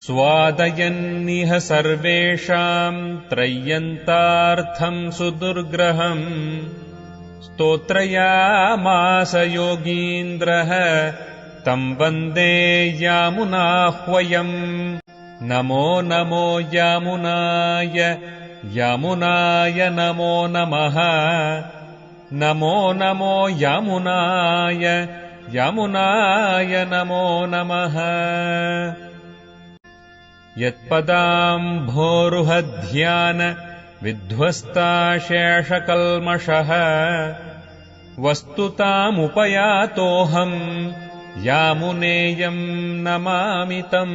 स्वादयन्निह सर्वेषाम् त्रय्यन्तार्थम् सुदुर्ग्रहम् स्तोत्रयामास योगीन्द्रः तम् वन्दे यामुनाह्वयम्। नमो नमो यामुनाय यामुनाय नमो नमः। नमो नमो यामुनाय यामुनाय नमो नमः। यत्पदाम्भोरुहध्यान विध्वस्ताशेषकल्मषः वस्तुतामुपयातोऽहम् यामुनेयम् नमामि तम्।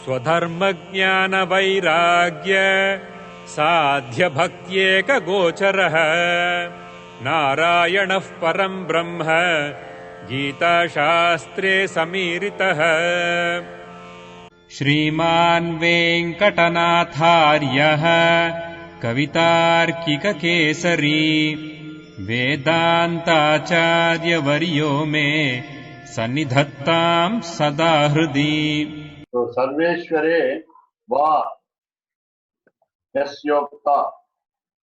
स्वधर्मज्ञानवैराग्य साध्यभक्त्येकगोचरः नारायणः परम् ब्रह्म गीताशास्त्रे समीरितः। श्रीमान् वेङ्कटनाथार्यः कवितार्किककेसरी वेदान्ताचार्यवर्यो मे सन्निधत्ताम् सदा हृदि। तो सर्वेश्वरे वा यस्योक्ता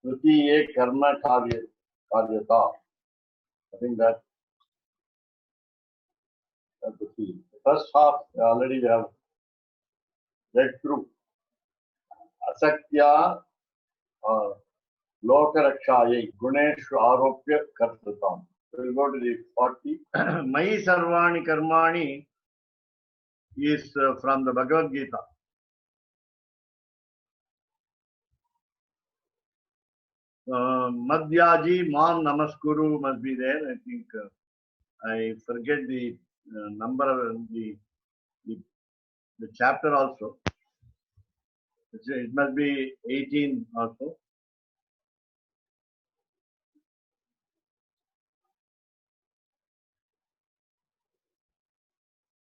तृतीये कर्म कार्यता. I think that's the key. The first half already we have read through. Asaktya lokarakshaye guneshu aropya kartatam. So we'll go to the 40. Mai sarvani karmani is from the Bhagavad Gita. Madhyaji Mam Namaskuru must be there. I think I forget the number of the chapter also. It must be 18 also.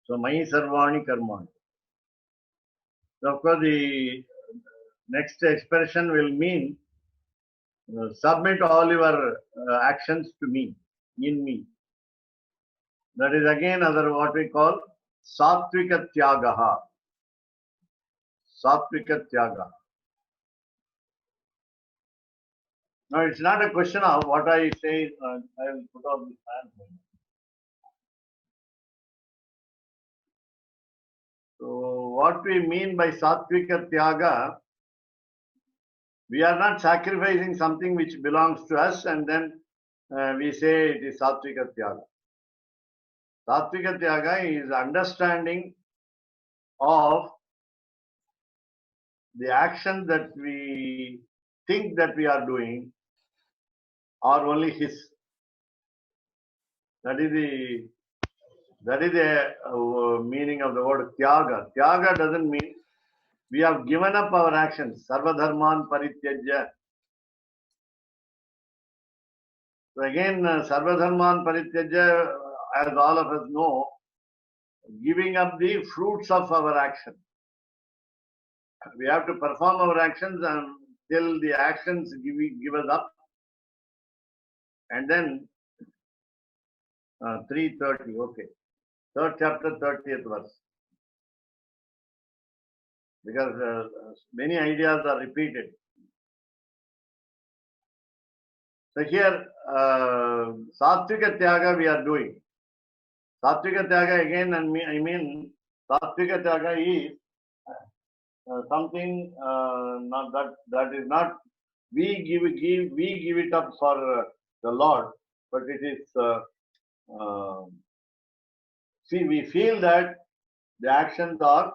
So Mai Sarvani Karmani. So of course the next expression will mean submit all your actions to me, in me. That is again other what we call Sattvika Tyagaha. Sattvika Tyaga. Now it's not a question of what I say, I will put on the hand. So what we mean by Sattvika Tyaga, we are not sacrificing something which belongs to us and then we say it is Sattvika Tyaga. Sattvika Tyaga is understanding of the action that we think that we are doing are only His. That is the meaning of the word Tyaga. Tyaga doesn't mean we have given up our actions. Sarvadharman Parityajya. So again, Sarvadharman Parityajya, as all of us know, giving up the fruits of our action. We have to perform our actions until the actions give us up. And then 3:30, okay. Third chapter, 30th verse. Because many ideas are repeated. So here, Sattvika Tyaga we are doing. Sattvika Tyaga again, I mean, Sattvika Tyaga is something not that is not we give it up for the Lord, but it is see, we feel that the actions are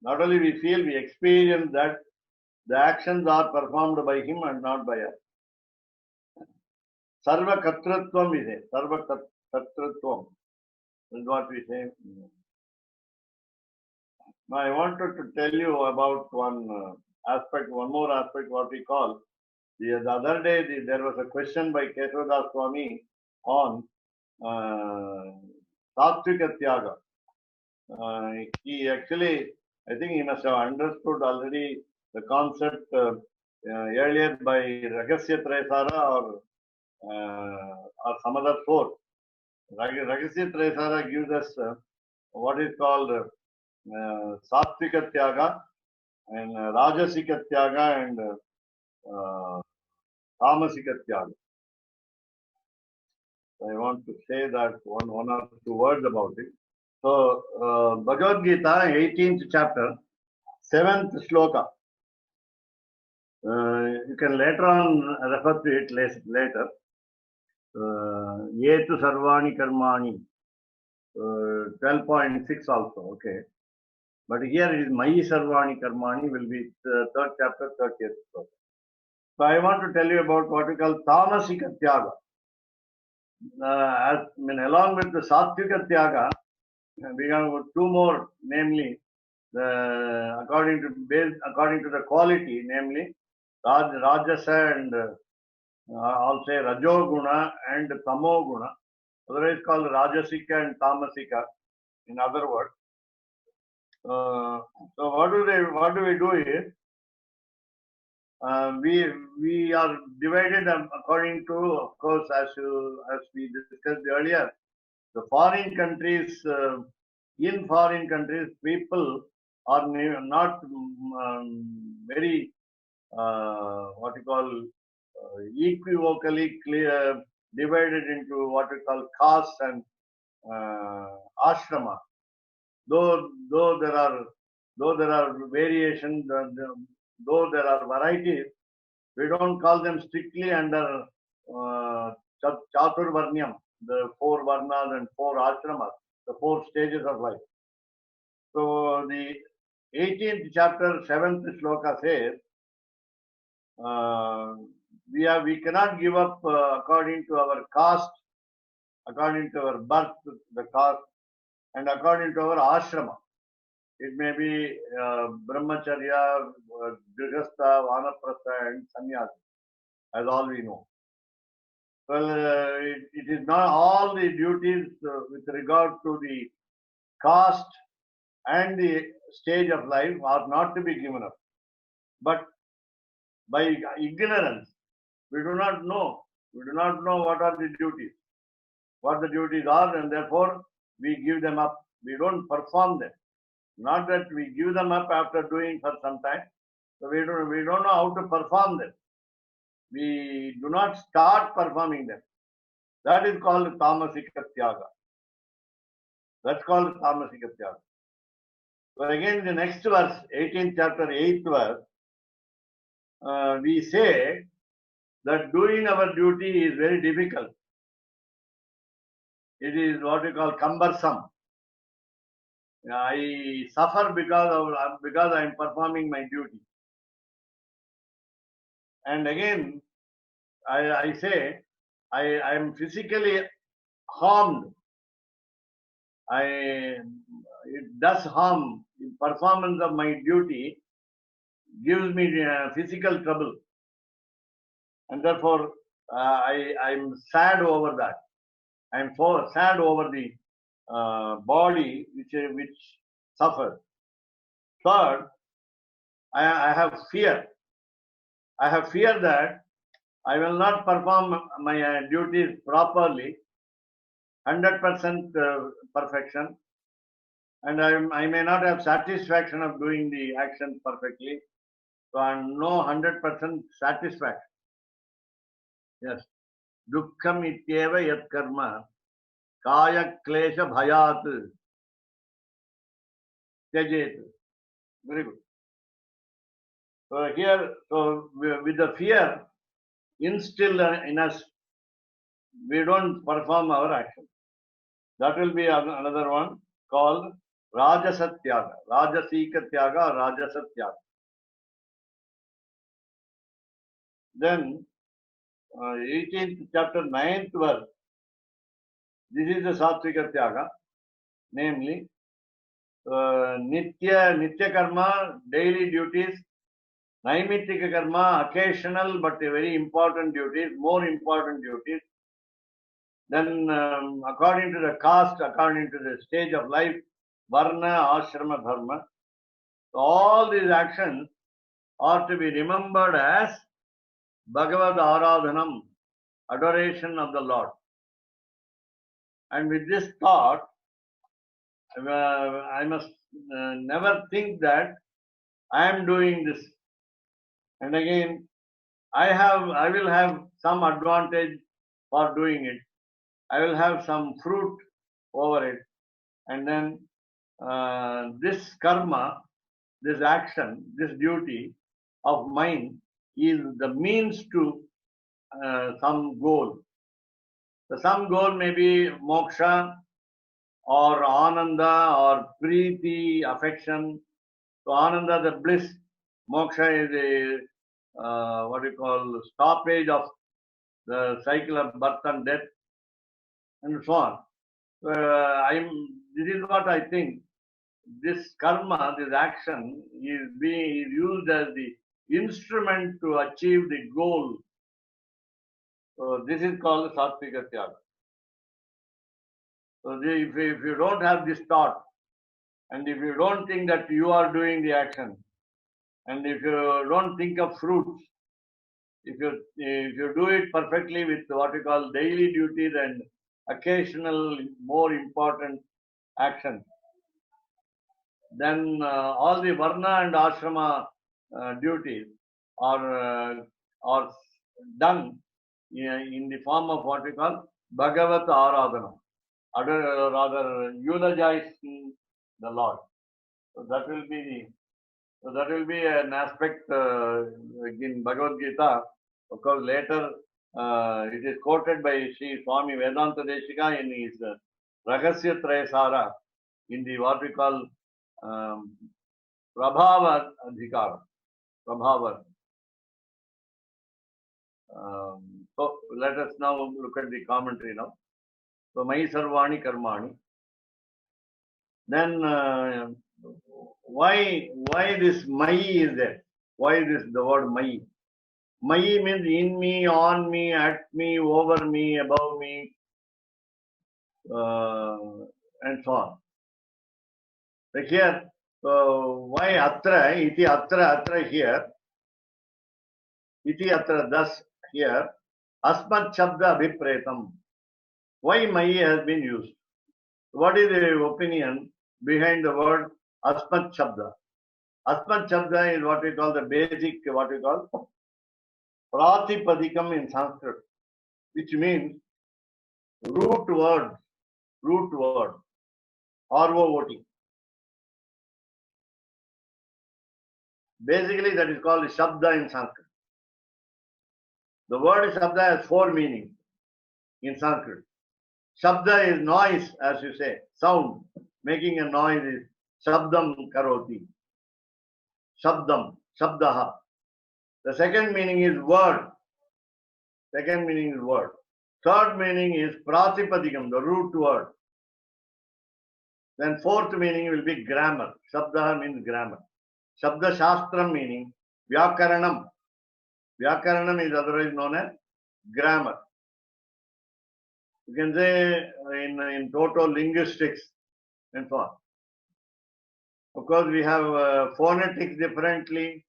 not only we feel, we experience that the actions are performed by Him and not by us. Sarva Katratvam is it. Sarva Katratvam is what we say. Now I wanted to tell you about one more aspect, what we call. The other day there was a question by Kesavadas Swami on Sattvika Tyaga. He actually, I think he must have understood already the concept earlier by Ragasya Trayasara or some other source. Ragasya Trayasara gives us what is called Sattvika Tyaga and Rajasika Tyaga and Tamasika Tyaga. I want to say that one or two words about it. So, Bhagavad Gita, 18th chapter, 7th shloka. You can later on refer to it later. Yetu sarvani karmani. 12.6 also, okay. But here it is Mayi sarvani karmani will be third chapter, 30th shloka. So I want to tell you about what we call Tamasika Tyaga. Along with the Sattvika Tyaga, we have two more, namely, according to the quality, namely Rajasa and I'll say Rajoguna and Tamoguna, otherwise called Rajasika and Tamasika, in other words. So what do we do here? We are divided according to, of course, as we discussed earlier, the foreign countries. In foreign countries, people are not very what you call equivocally clear, divided into what we call castes and ashrama. Though there are variations, though there are varieties, we don't call them strictly under Chatur Varnyam, the 4 varnas and 4 ashramas, the 4 stages of life. So the 18th chapter, 7th shloka says, we cannot give up according to our caste, according to our birth, the caste, and according to our ashrama. It may be brahmacharya, grihastha, vanaprastha, and sannyasa, as all we know. Well, it is not all the duties with regard to the caste and the stage of life are not to be given up. But by ignorance, we do not know what are the duties, what the duties are, and therefore we give them up. We don't perform them. Not that we give them up after doing for some time. So we don't know how to perform them. We do not start performing them. That is called Tamasika Tyaga. That's called Tamasika Tyaga. So again, the next verse, 18th chapter, 8th verse, we say that doing our duty is very difficult. It is what we call cumbersome. I suffer because I am performing my duty. And again, I say I am physically harmed. It does harm. The performance of my duty gives me physical trouble, and therefore I am sad over that. I am sad over the body which suffers. Third, I have fear. I have fear that I will not perform my duties properly, 100% perfection, and I may not have satisfaction of doing the action perfectly. So I am no 100% satisfaction. Yes. Dukkham ityeva yat karma kaya klesha bhayat tyajet. Very good. So here, with the fear instilled in us, we don't perform our action. That will be another one called Rajasatyaga, Rajasika Tyaga, Rajasatyaga. Then 18th chapter, 9th verse. This is the Sattvika Tyaga, namely Nitya Karma, daily duties, Naimittika Karma, occasional but very important duties, more important duties. Then according to the caste, according to the stage of life, Varna, Ashrama, Dharma, all these actions are to be remembered as Bhagavad Aradhanam, adoration of the Lord. And with this thought, I must never think that I am doing this. And again, I will have some advantage for doing it. I will have some fruit over it. And then this karma, this action, this duty of mine is the means to some goal. So some goal may be moksha or ananda or preeti, affection. So ananda, the bliss. Moksha is a what you call stoppage of the cycle of birth and death, and so on. This is what I think. This karma, this action, is being used as the instrument to achieve the goal. So this is called sattvika tyaga. So if you don't have this thought, and if you don't think that you are doing the action, and if you don't think of fruits, if you do it perfectly with what we call daily duties and occasional more important actions, then all the varna and ashrama duties are done in the form of what we call Bhagavat Aradhana, rather eulogizing the Lord. So that will be an aspect in Bhagavad Gita. Of course, later it is quoted by Sri Swami Vedanta Deshika in his Rahasya Trayasara in the what we call Prabhava Adhikara. Prabhava. So let us now look at the commentary now. So Mai Sarvani Karmani. Then why this Mai is there? Why this the word Mai? Mai means in me, on me, at me, over me, above me, and so on. So here, why atra? Iti atra here. Iti atra thus here. Asmat Shabda Abhipretam. Why Mai has been used? What is the opinion behind the word Asmat Shabda? Asmat Shabda is what we call the basic, what we call Pratipadikam in Sanskrit, which means root word, R-O-O-T. Basically, that is called Shabda in Sanskrit. The word Shabda has 4 meanings in Sanskrit. Shabda is noise, as you say, sound. Making a noise is Shabdam Karoti. Shabdam, Shabdaha. The second meaning is word. Third meaning is Pratipadikam, the root word. Then fourth meaning will be grammar. Shabdaha means grammar. Shabda Shastram meaning Vyakaranam. Vyakaranam is otherwise known as grammar. You can say in total linguistics and so on. Of course, we have phonetics differently,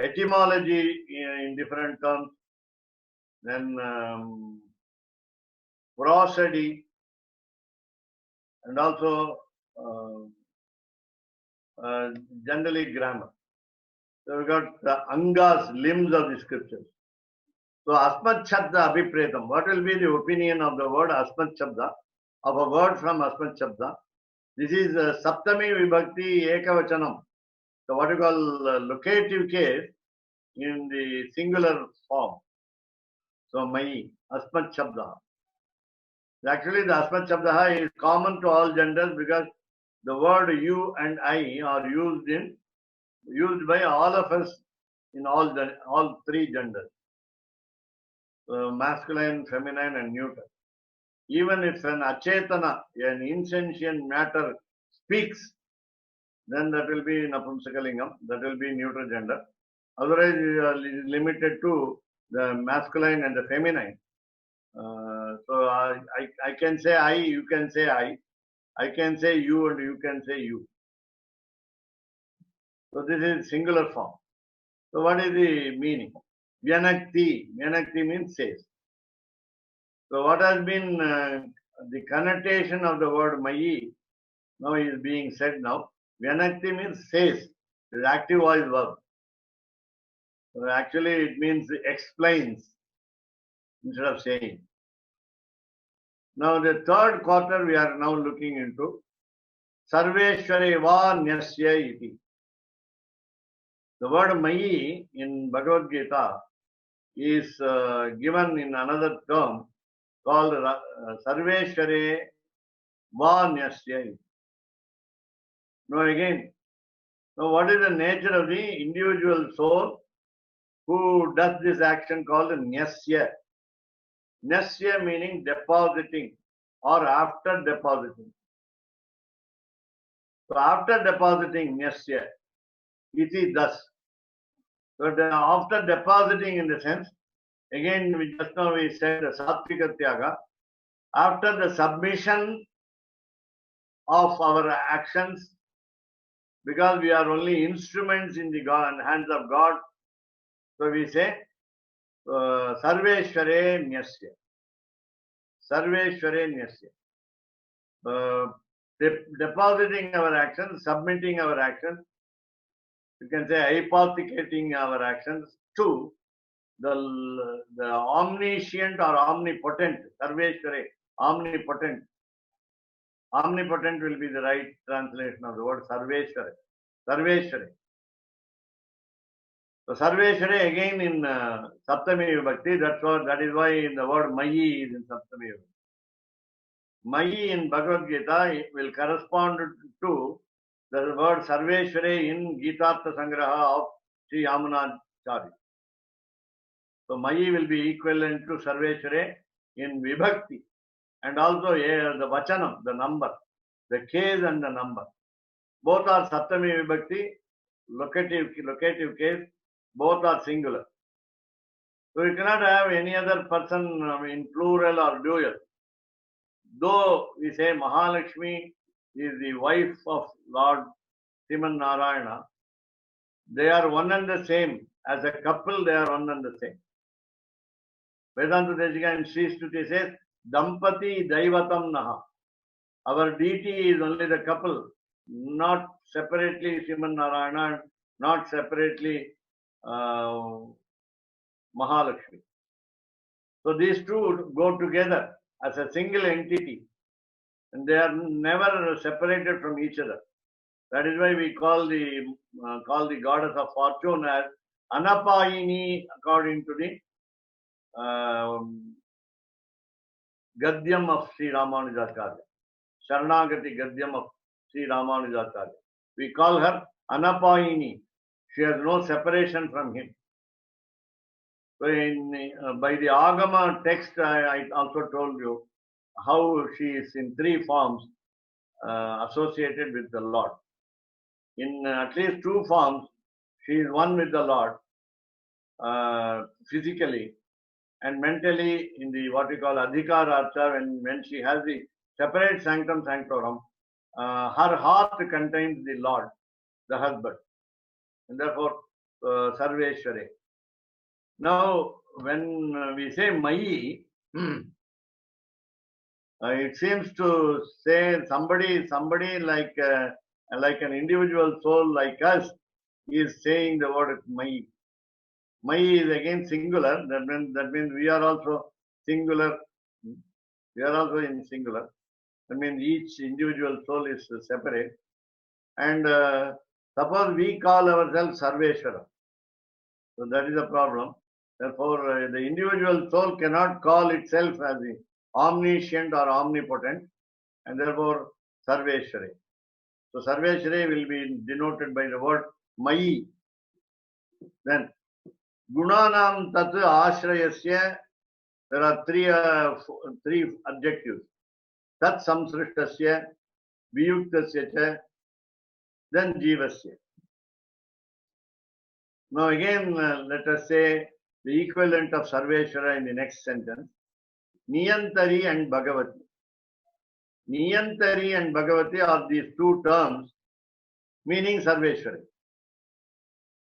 etymology in different terms, then prosody, and also generally grammar. So we got the angas, limbs of the scriptures. So Asmat Shabda Abhipretam. What will be the opinion of the word Asmat Shabda, of a word from Asmat Shabda? This is Saptami Vibhakti Ekavachanam. So what you call locative case in the singular form. So Mai, Asmat Shabda. Actually, the Asmat Shabda is common to all genders because the word you and I are used by all of us in all 3 genders. Masculine, feminine, and neuter. Even if an achetana, an insentient matter speaks, then that will be Napumsakalingam, that will be neuter gender. Otherwise, it is limited to the masculine and the feminine. So I can say I, you can say I. I can say you and you can say you. So this is singular form. So what is the meaning? Vyanakti. Vyanakti means says. So what has been the connotation of the word Mayi Now is being said now. Vyanakti means says. It is active voice verb. So actually, it means explains instead of saying. Now the third quarter we are now looking into Sarveshware va nyasya iti. The word Mayi in Bhagavad Gita is given in another term called Sarveshware va nyasya iti. Now again, now what is the nature of the individual soul who does this action called nyasya? Nyasya meaning depositing or after depositing. So after depositing nyasya, iti thus. So after depositing in the sense, again just now we said the Sattvika Tyaga, after the submission of our actions, because we are only instruments in the hands of God, so we say Sarveshware Nyasya. Sarveshware Nyasya. Depositing our actions, submitting our actions, you can say hypothecating our actions to the omniscient or omnipotent, Sarveshware, omnipotent. Omnipotent will be the right translation of the word Sarveshware. Sarveshware. So Sarveshware again in Saptami Vibhakti, that is why in the word Mayi is in Saptami Vibhakti. Mayi in Bhagavad Gita will correspond to the word Sarveshware in Gitartha Sangraha of Sri Yamunacharya. So Mayi will be equivalent to Sarveshware in Vibhakti. And also the Vachanam, the number, the case and the number. Both are Saptami Vibhakti, locative case, both are singular. So you cannot have any other person in plural or dual. Though we say Mahalakshmi is the wife of Lord Sriman Narayana, they are one and the same. As a couple, they are one and the same. Vedanta Deshika in Sri Stuti says, Dampati Daivatam Naha. Our deity is only the couple, not separately Sriman Narayana, not separately Mahalakshmi. So these two go together as a single entity and they are never separated from each other. That is why we call the goddess of fortune as Anapayini according to the Gadyam of Sri Ramanujacharya. Sharanagati Gadyam of Sri Ramanujacharya. We call her Anapayini. She has no separation from him. So by the Agama text, I also told you how she is in three forms associated with the Lord. In at least two forms, she is one with the Lord physically and mentally in the what we call Adhikarartha, when she has the separate sanctum sanctorum, her heart contains the Lord, the husband, and therefore Sarveshware. Now, when we say Mayi, it seems to say somebody like an individual soul like us is saying the word Mayi. Mayi is again singular. That means we are also singular. We are also in singular. That means each individual soul is separate. And suppose we call ourselves Sarveshwara. So that is a problem. Therefore, the individual soul cannot call itself as the omniscient or omnipotent, and therefore Sarveshware. So Sarveshware will be denoted by the word Mayi. Then Gunanam Tat Ashrayasya, there are three adjectives. Tat Samsrishtasya, Viyuktasya cha, then Jivasya. Now again, let us say the equivalent of Sarveshwara in the next sentence. Niyantari and Bhagavati. Niyantari and Bhagavati are these two terms meaning Sarveshwara.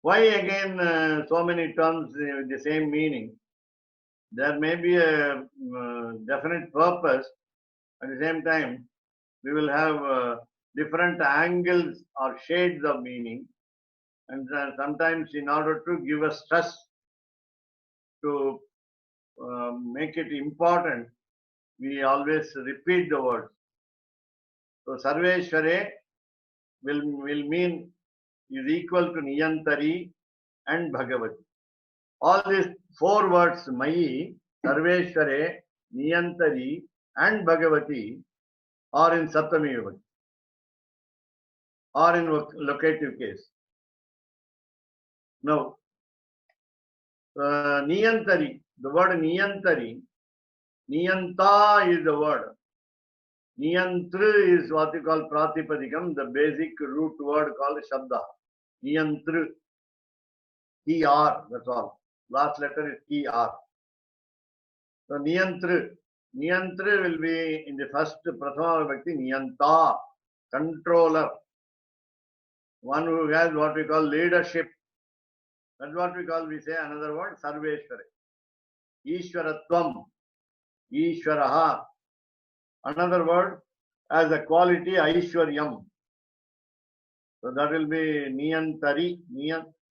Why again so many terms with the same meaning? There may be a definite purpose. At the same time, we will have different angles or shades of meaning, and sometimes in order to give us stress to make it important, we always repeat the words. So Sarveshware will mean is equal to Niyantari and Bhagavati. All these four words, Mayi, Sarveshware, Niyantari and Bhagavati, are in Saptami Vibhakti, or in locative case. Now, Niyantari, the word Niyantari, Niyanta is the word. Niyantru is what you call Pratipadikam, the basic root word called Shabda. Niyantru. TR, that's all. Last letter is TR. So Niyantru. Niyantru will be in the first Prathama Vibhakti, Niyanta, controller. One who has what we call leadership. That's what we say another word, Sarveshwara. Ishwaratvam, Ishwaraha. Another word as a quality, Aishwaryam. So that will be Niyantari.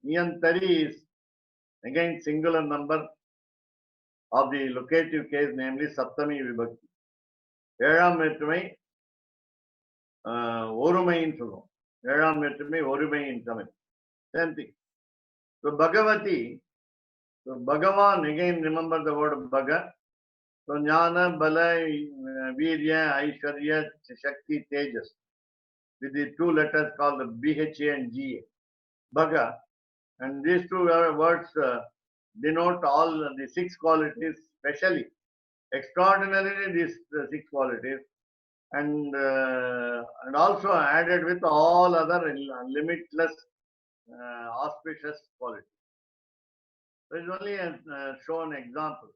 Niyantari is again singular number of the locative case, namely Saptami Vibhakti. Ezham Vettumai Orumayin Sulam. Ezham Vettumai Orumayin Tamil. Same thing. So Bhagavati, so Bhagavan, again remember the word Bhaga. So Jnana, Bala, Virya, Aishwarya, Shakti, Tejas. With the two letters called the BHA and GA. Bhaga. And these two words denote all the six qualities, specially, extraordinarily these six qualities, and also added with all other limitless auspicious qualities. So it's only shown example.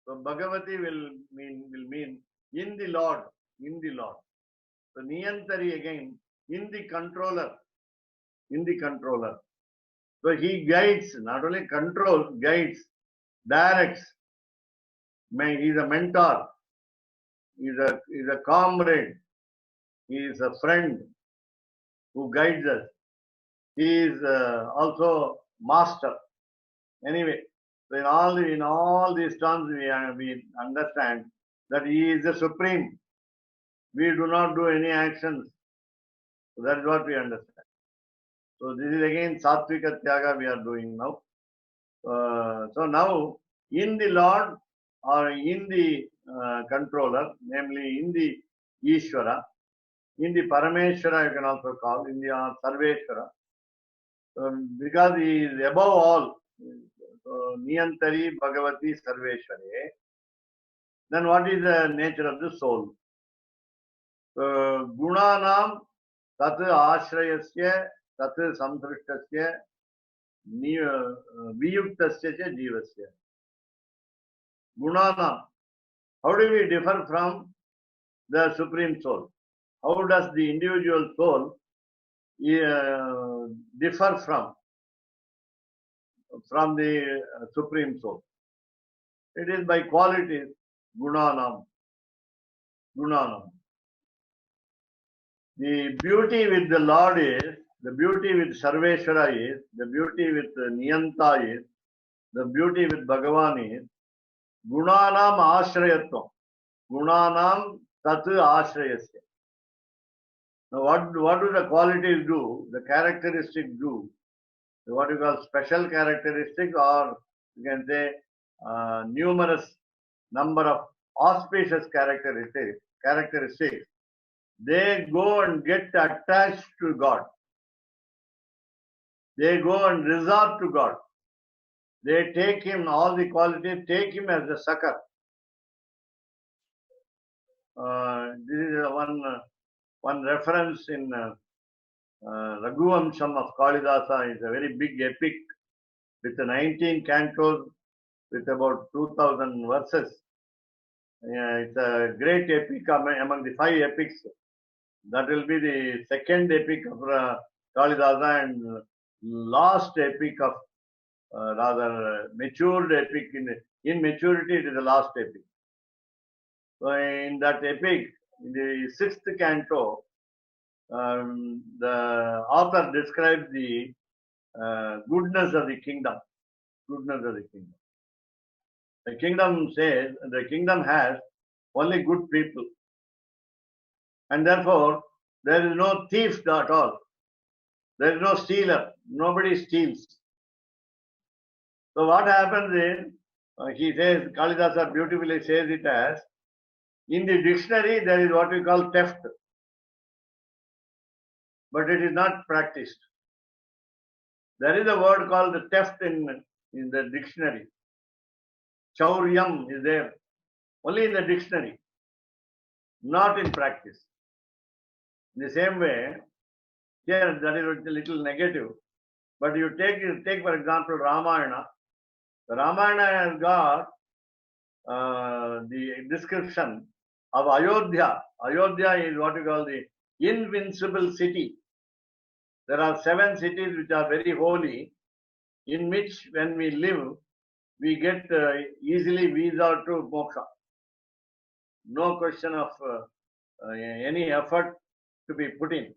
So Bhagavati will mean in the Lord, in the Lord. So Niyantari again, in the controller, in the controller. So he guides, not only controls, guides, directs. He is a mentor, he is a comrade, he is a friend who guides us. He is also master. Anyway, so in all these terms we understand that he is the supreme. We do not do any actions. So that is what we understand. So this is again Sattvika Tyaga we are doing now. So now in the Lord or in the controller, namely in the Ishvara, in the Parameshwara you can also call, in the Sarveshwara, because he is above all, Niyantari Bhagavati Sarveshware, then what is the nature of the soul? Gunanam tat ashrayasya tat samdrishtasya viyuktasya cha jivasya. Gunanam. How do we differ from the Supreme Soul? How does the individual soul differ from the Supreme Soul? It is by qualities, Gunanam. Gunanam. The beauty with the Lord is, the beauty with Sarveshwara is, the beauty with Niyanta is, the beauty with Bhagavan is, Gunanam Ashrayatvam. Gunanam Tat Ashrayasya. Now what do the qualities do, the characteristics do? What you call special characteristics, or you can say numerous number of auspicious characteristics. They go and get attached to God. They go and resort to God. They take him, all the qualities, take him as a succor. This is one reference in Raghuvamsham of Kalidasa. Is a very big epic with 19 cantos with about 2000 verses. It's a great epic among the 5 epics. That will be the second epic of Kalidasa and last epic of rather matured epic. In maturity, it is the last epic. So in that epic, in the 6th canto, the author describes the goodness of the kingdom. Goodness of the kingdom. The kingdom says the kingdom has only good people, and therefore there is no thief at all. There is no stealer. Nobody steals. So what happens is, he says, Kalidasa beautifully says it as, in the dictionary there is what we call theft, but it is not practiced. There is a word called the theft in the dictionary. Chauryam is there, only in the dictionary, not in practice. In the same way, here that is a little negative, but you take for example Ramayana. The Ramayana has got the description of Ayodhya. Ayodhya is what we call the invincible city. There are 7 cities which are very holy, in which when we live, we get easily visa to moksha. No question of any effort to be put in.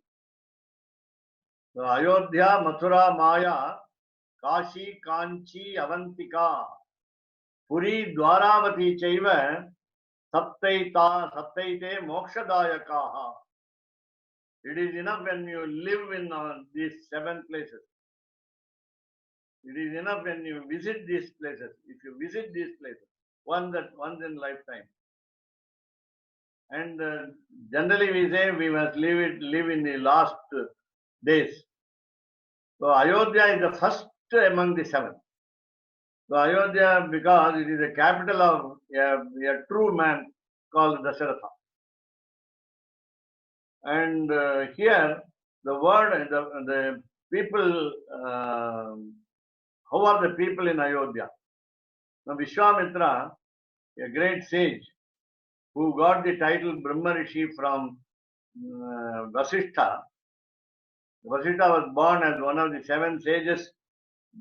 So Ayodhya, Mathura, Maya, Kashi, Kanchi, Avantika, Puri, Dwaravati, Chaiva, Saptaite, Mokshadayakaha. It is enough when you live in these 7 places. It is enough when you visit these places. If you visit these places, once in lifetime. And generally we say we must live in the last days. So Ayodhya is the first among the 7. So Ayodhya, because it is the capital of a true man called Dasharatha. And here the word, the people, how are the people in Ayodhya? Now Vishwamitra, a great sage, who got the title Brahma Rishi from Vasishtha. Vasishtha was born as one of the 7 sages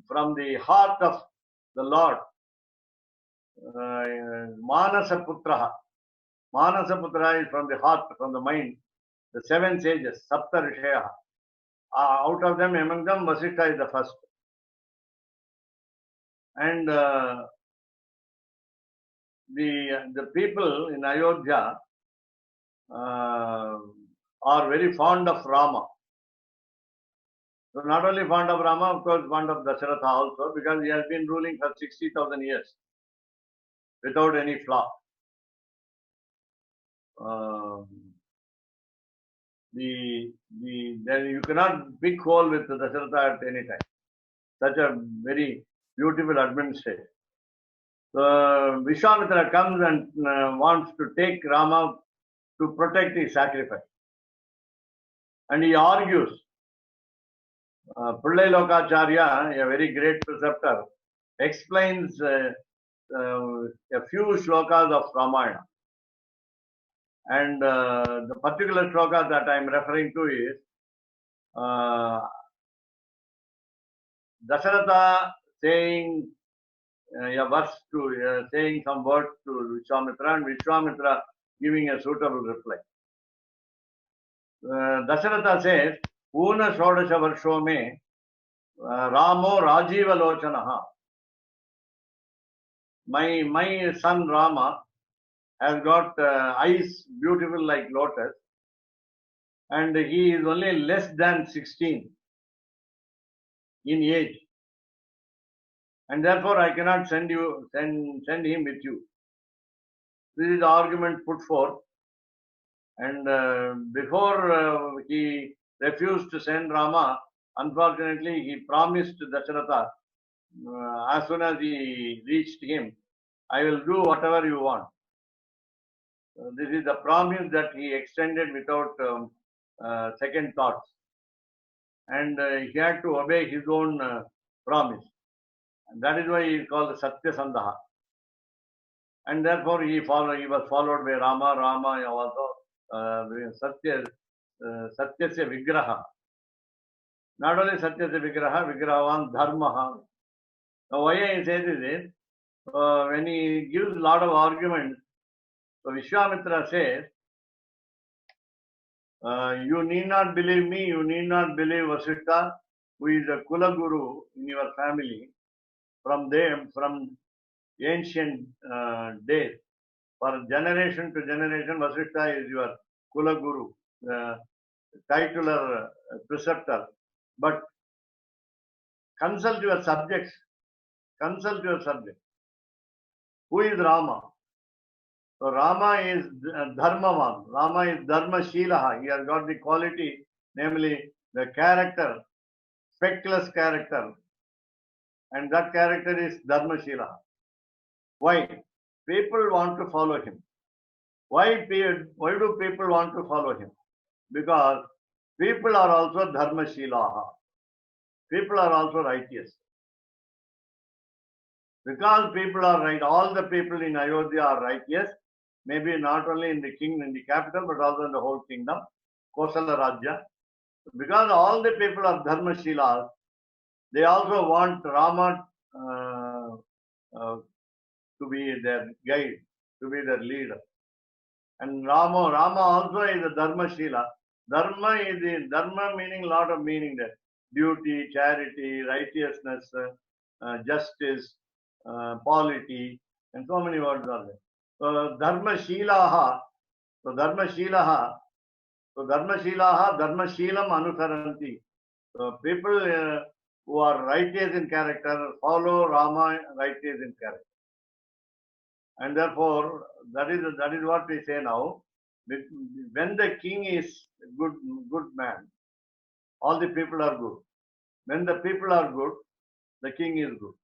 from the heart of the Lord. Manasa Putraha. Manasa Putra is from the heart, from the mind. The 7 sages, Sapta Rishaya. Out of them, among them, Vasishtha is the first. And the people in Ayodhya are very fond of Rama. So not only fond of Rama, of course, fond of Dasharatha also, because he has been ruling for 60,000 years without any flaw. Then you cannot pick hole with Dasharatha at any time. Such a very beautiful administrator. So Vishwamitra comes and wants to take Rama to protect his sacrifice. And he argues. Pillai Lokacharya, a very great preceptor, explains a few shlokas of Ramayana. And the particular shloka that I am referring to is Dasharatha saying a verse to saying some words to Vishwamitra, and Vishwamitra giving a suitable reply. Dasharatha says, Puna Shodasha Varsho me Ramo Rajiva Lochanaha. My son Rama has got eyes beautiful like lotus, and he is only less than 16 in age, and therefore I cannot send him with you. This is the argument put forth, and before he refused to send Rama, unfortunately he promised Dasharatha, as soon as he reached him, I will do whatever you want. This is the promise that he extended without second thoughts, and he had to obey his own promise, and that is why he is called Satya Sandaha. And therefore he was followed by Rama. Rama also Satyasya Vigraha. Not only Satyasya Vigraha, Vigrahavan Dharmaha. Now why he says this, when he gives a lot of arguments, so Vishwamitra says, You need not believe me, you need not believe Vasishtha, who is a Kula Guru in your family from them, from ancient days. For generation to generation, Vasishtha is your Kula Guru, titular preceptor. But consult your subjects, consult your subjects. Who is Rama? So Rama is Dharmavan. Rama is Dharmashilaha. He has got the quality, namely the character, speckless character. And that character is Dharmashilaha. Why? People want to follow him. Why do people want to follow him? Because people are also Dharmashilaha. People are also righteous. Because people are right, all the people in Ayodhya are righteous. Maybe not only in the king, in the capital, but also in the whole kingdom, Kosala Rajya. Because all the people are Dharmashilas, they also want Rama to be their guide, to be their leader. And Rama also is a Dharmashila. Dharma meaning, lot of meaning there. Duty, charity, righteousness, justice, polity, and so many words are there. So Dharmashilaha, Dharmashilam Anusaranti. So people who are righteous in character follow Rama righteous in character. And therefore, that is what we say now. When the king is good man, all the people are good. When the people are good, the king is good.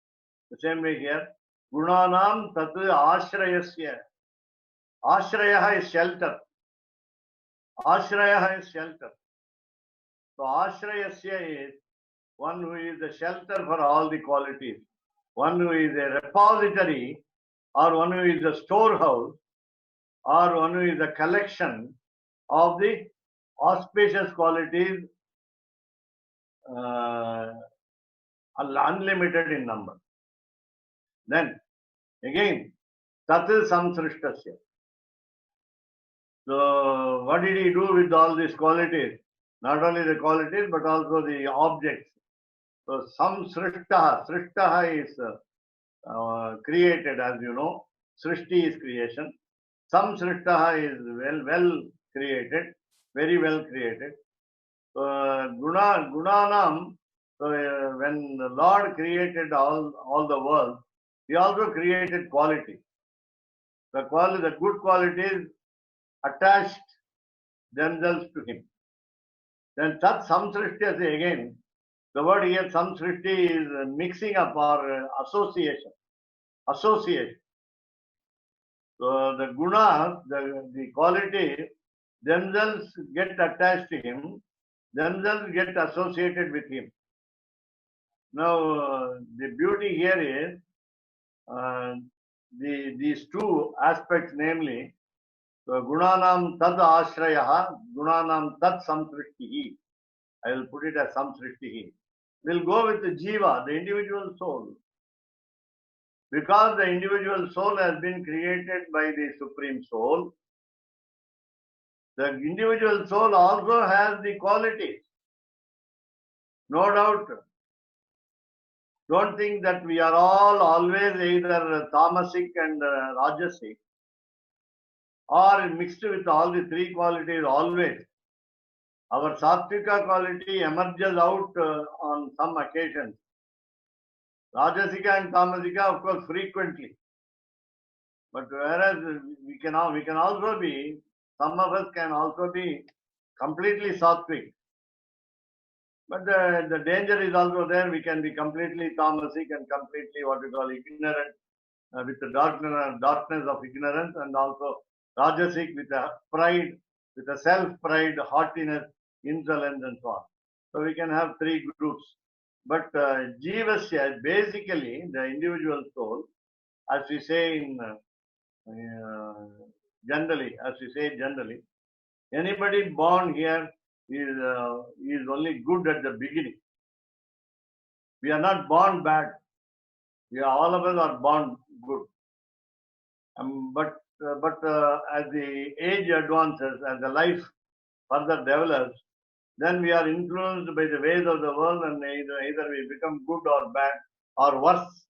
The same way here, Gunanam Tatu Ashrayasya. Ashrayaha is shelter. Ashrayaha is shelter. So Ashrayasya is one who is the shelter for all the qualities. One who is a repository, or one who is a storehouse, or one who is a collection of the auspicious qualities, unlimited in number. Then again, Tat Samsrishtasya. So what did he do with all these qualities? Not only the qualities, but also the objects. So Samsrishtaha, Srishtaha is created, as you know. Srishti is creation. Samsrishtaha is well created, very well created. So Gunanam, so when the Lord created all the world, he also created quality. The good qualities attached themselves to him. Then Tat Samsrishti again, the word here Samsrishti is mixing up or association. Association. So the gunas, the quality themselves get attached to him, themselves get associated with him. Now the beauty here is these two aspects, namely Gunanam Tad Ashrayaha, Gunanam Tad Samsrishtihi. I will put it as Samsrishtihi. We'll go with the Jiva, the individual soul. Because the individual soul has been created by the Supreme Soul, the individual soul also has the qualities. No doubt. Don't think that we are all always either tamasic and rajasic, or mixed with all the three qualities always. Our sattvika quality emerges out on some occasions. Rajasika and tamasika, of course, frequently. But whereas we can also be, some of us can also be completely sattvic. But the danger is also there. We can be completely tamasic and completely what we call ignorant, with the darkness of ignorance, and also rajasic with a pride, with a self-pride, haughtiness, insolence, and so on. So we can have three groups. But Jivasya, basically the individual soul, as we say generally, anybody born here is only good at the beginning. We are not born bad. All of us are born good. But as the age advances, as the life further develops, then we are influenced by the ways of the world, and either we become good or bad or worse.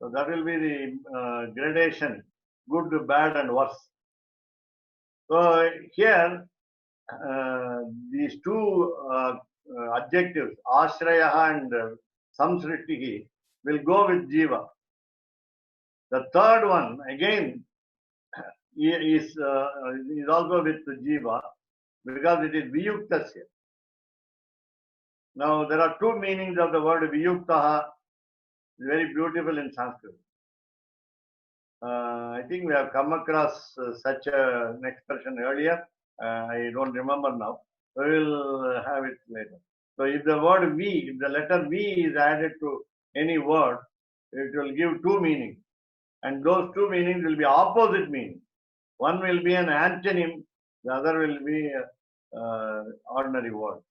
So that will be the gradation, good, bad, and worse. So here, these two adjectives, ashraya and samsrishtihi, will go with jiva. The third one, again, is also with jiva, because it is viyuktasya. Now, there are two meanings of the word viyuktaha, very beautiful in Sanskrit. I think we have come across such an expression earlier. I don't remember now. We will have it later. So, if the word V, if the letter V is added to any word, it will give two meanings. And those two meanings will be opposite meaning. One will be an antonym, the other will be ordinary word.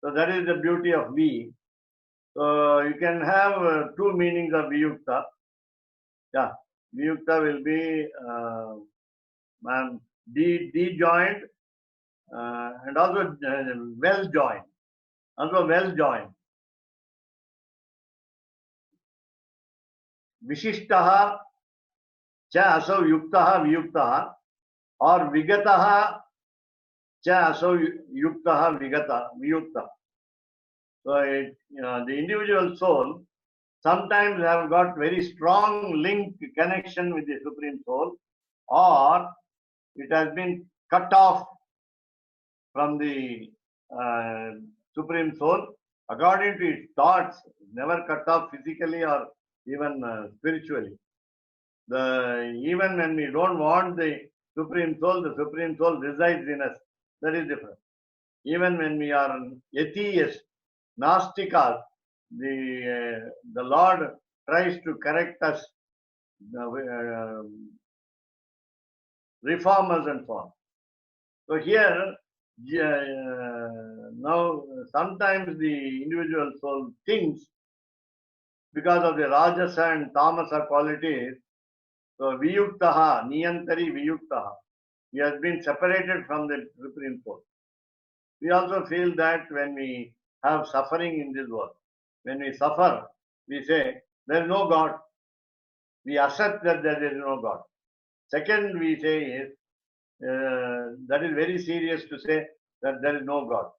So that is the beauty of V. So you can have two meanings of Viyukta. Yeah, Viyukta will be de-joined and also well-joined. Also well-joined. Vishishtaha cha asau yuktaha viyuktaha or vigataha cha asau yuktaha viyukta. So the individual soul sometimes have got very strong link connection with the Supreme Soul, or it has been cut off from the Supreme Soul according to its thoughts, never cut off physically or even spiritually. Even when we don't want the Supreme Soul resides in us. That is different. Even when we are atheists, Gnostikas, the Lord tries to correct us, reform us and so on. So here, now sometimes the individual soul thinks, because of the Rajasa and Tamasa qualities, so Viyuktaha, Niyantari Viyuktaha, he has been separated from the Supreme Soul. We also feel that when we have suffering in this world, when we suffer, we say, there is no God. We accept that there is no God. Second, we say is, that is very serious to say that there is no God.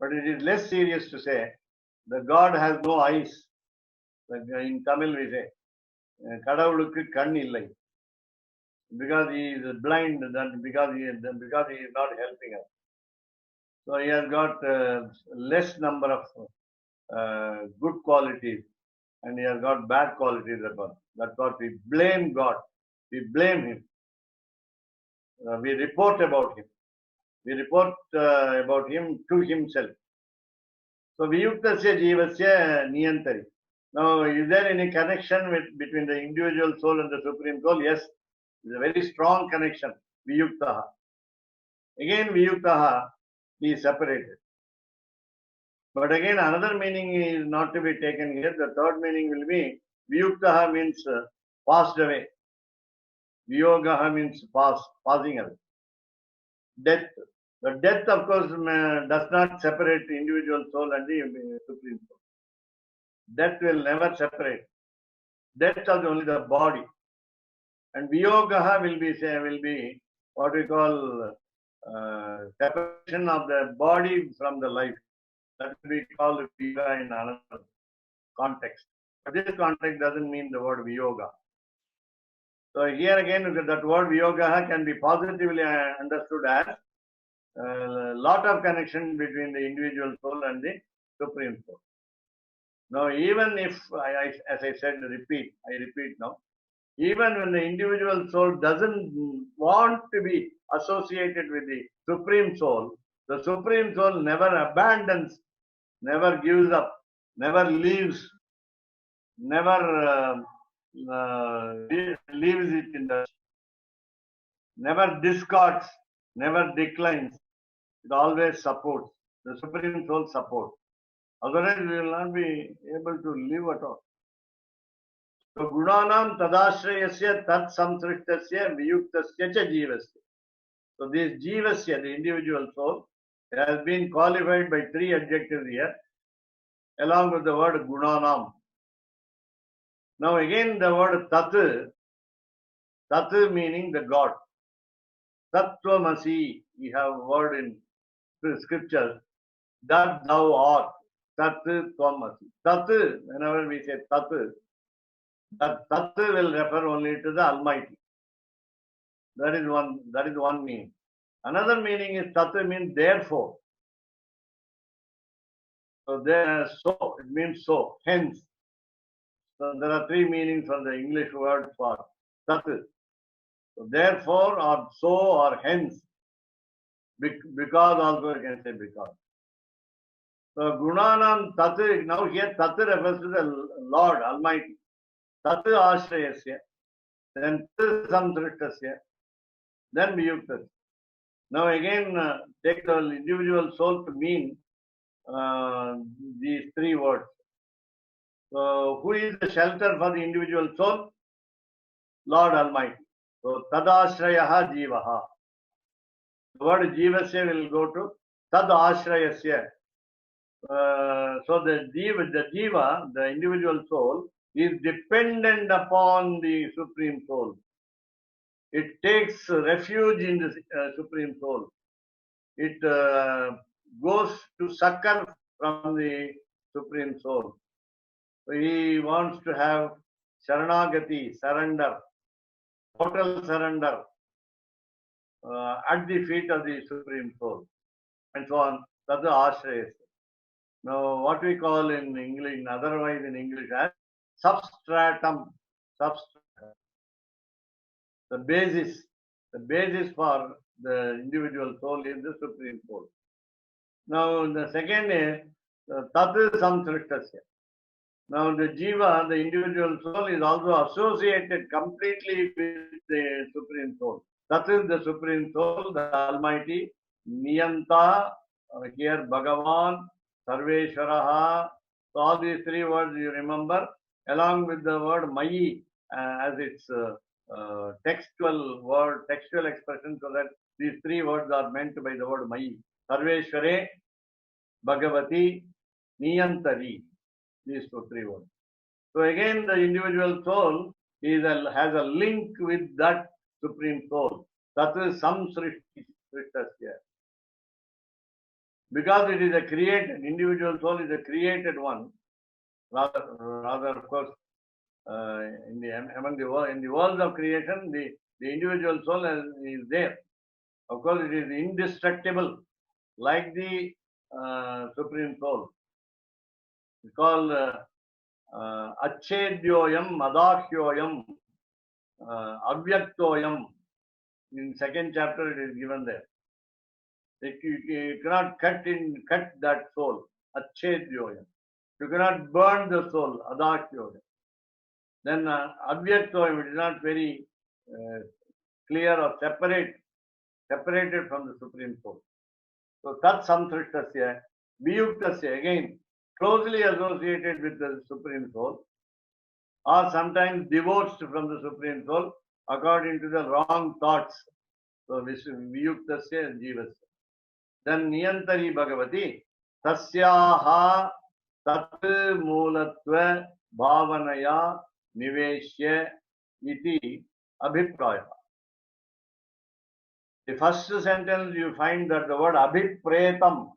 But it is less serious to say that God has no eyes. Like in Tamil we say, Kadavulukku kann illai. Because he is blind, because he is not helping us. So he has got less number of good qualities, and he has got bad qualities as well. That's what we blame God. We blame him. We report about him. We report about him to himself. So Viyuktasya Jivasya Niyantari. Now, is there any connection between the individual soul and the Supreme Soul? Yes, it's a very strong connection. Viyuktaha. Again, Viyuktaha is separated. But again, another meaning is not to be taken here. The third meaning will be Viyuktaha means passed away. Viyogaha means passing away. Death. The death, of course, does not separate the individual soul and the Supreme Soul. Death will never separate. Death is only the body. And Viyogaha will be what we call separation of the body from the life. That will be called Viyoga in another context. But this context doesn't mean the word Viyoga. So here again, that word Viyoga can be positively understood as a lot of connection between the individual soul and the Supreme Soul. Now, even if, as I said, I repeat now, even when the individual soul doesn't want to be associated with the Supreme Soul never abandons, never gives up, never leaves, never leaves it in the, never discards, never declines. It always supports. The Supreme Soul supports. Otherwise, we will not be able to live at all. So, Gunanam Tadashrayasya Tat Samsrishtasya Viyuktasya Cha Jivasya. So this jivasya, the individual soul, has been qualified by three adjectives here, along with the word gunanam. Now again the word tat meaning the God. Tattvamasi, we have a word in the scriptures, that thou art. Tat tvamasi. Tat, whenever we say tat, that tat will refer only to the Almighty. That is one meaning. Another meaning is tat means therefore. So it means so, hence. So there are three meanings for the English word for tat. So therefore, or so, or hence. Because also you can say because. So gunanam tat, now here tat refers to the Lord Almighty. Tat ashrayasya, then tat samsrishtasya, then viyuktasya. Now again take the individual soul to mean these three words. So who is the shelter for the individual soul? Lord Almighty. So tadashrayaha jivaha. The word jivasya will go to tadashrayasya. So the jiva, the individual soul, is dependent upon the Supreme Soul. It takes refuge in the Supreme Soul. It goes to succor from the Supreme Soul. So he wants to have Sharanagati, surrender, total surrender at the feet of the Supreme Soul, and so on. That's the ashrayas. Now, what we call in English, otherwise in English, as substratum. The basis for the individual soul is the Supreme Soul. Now, the second is tat samsrishtasya. Now, the jiva, the individual soul, is also associated completely with the Supreme Soul. That is the Supreme Soul, the Almighty, Niyanta, here Bhagavan, Sarveshwaraha. So all these three words you remember, along with the word Mayi as its textual expression, so that these three words are meant by the word Mayi. Sarveshware, Bhagavati, Niyantari. These three words. So again, the individual soul has a link with that Supreme Soul. That is samsrishtasya. Because it is a created, individual soul is a created one. Rather, of course, in the worlds of creation, the individual soul is there. Of course, it is indestructible, like the Supreme Soul. It's called Achedyoyam, Madahyoyam, Avyaktoyam. In second chapter, it is given there. You cannot cut that soul, Achedyoyam. You cannot burn the soul, Adahyoyam. Then Avyaktoyam, it is not very clear or separated from the Supreme Soul. So Tat Samsrishtasya, Viyuktasya, again, closely associated with the Supreme Soul, or sometimes divorced from the Supreme Soul according to the wrong thoughts. So Viyuktasya and Jivasya. Then Niyantari Bhagavati, Tasyaha Tat Moolatva Bhavanaya Niveshya Iti Abhipraya. The first sentence you find that the word Abhipretam.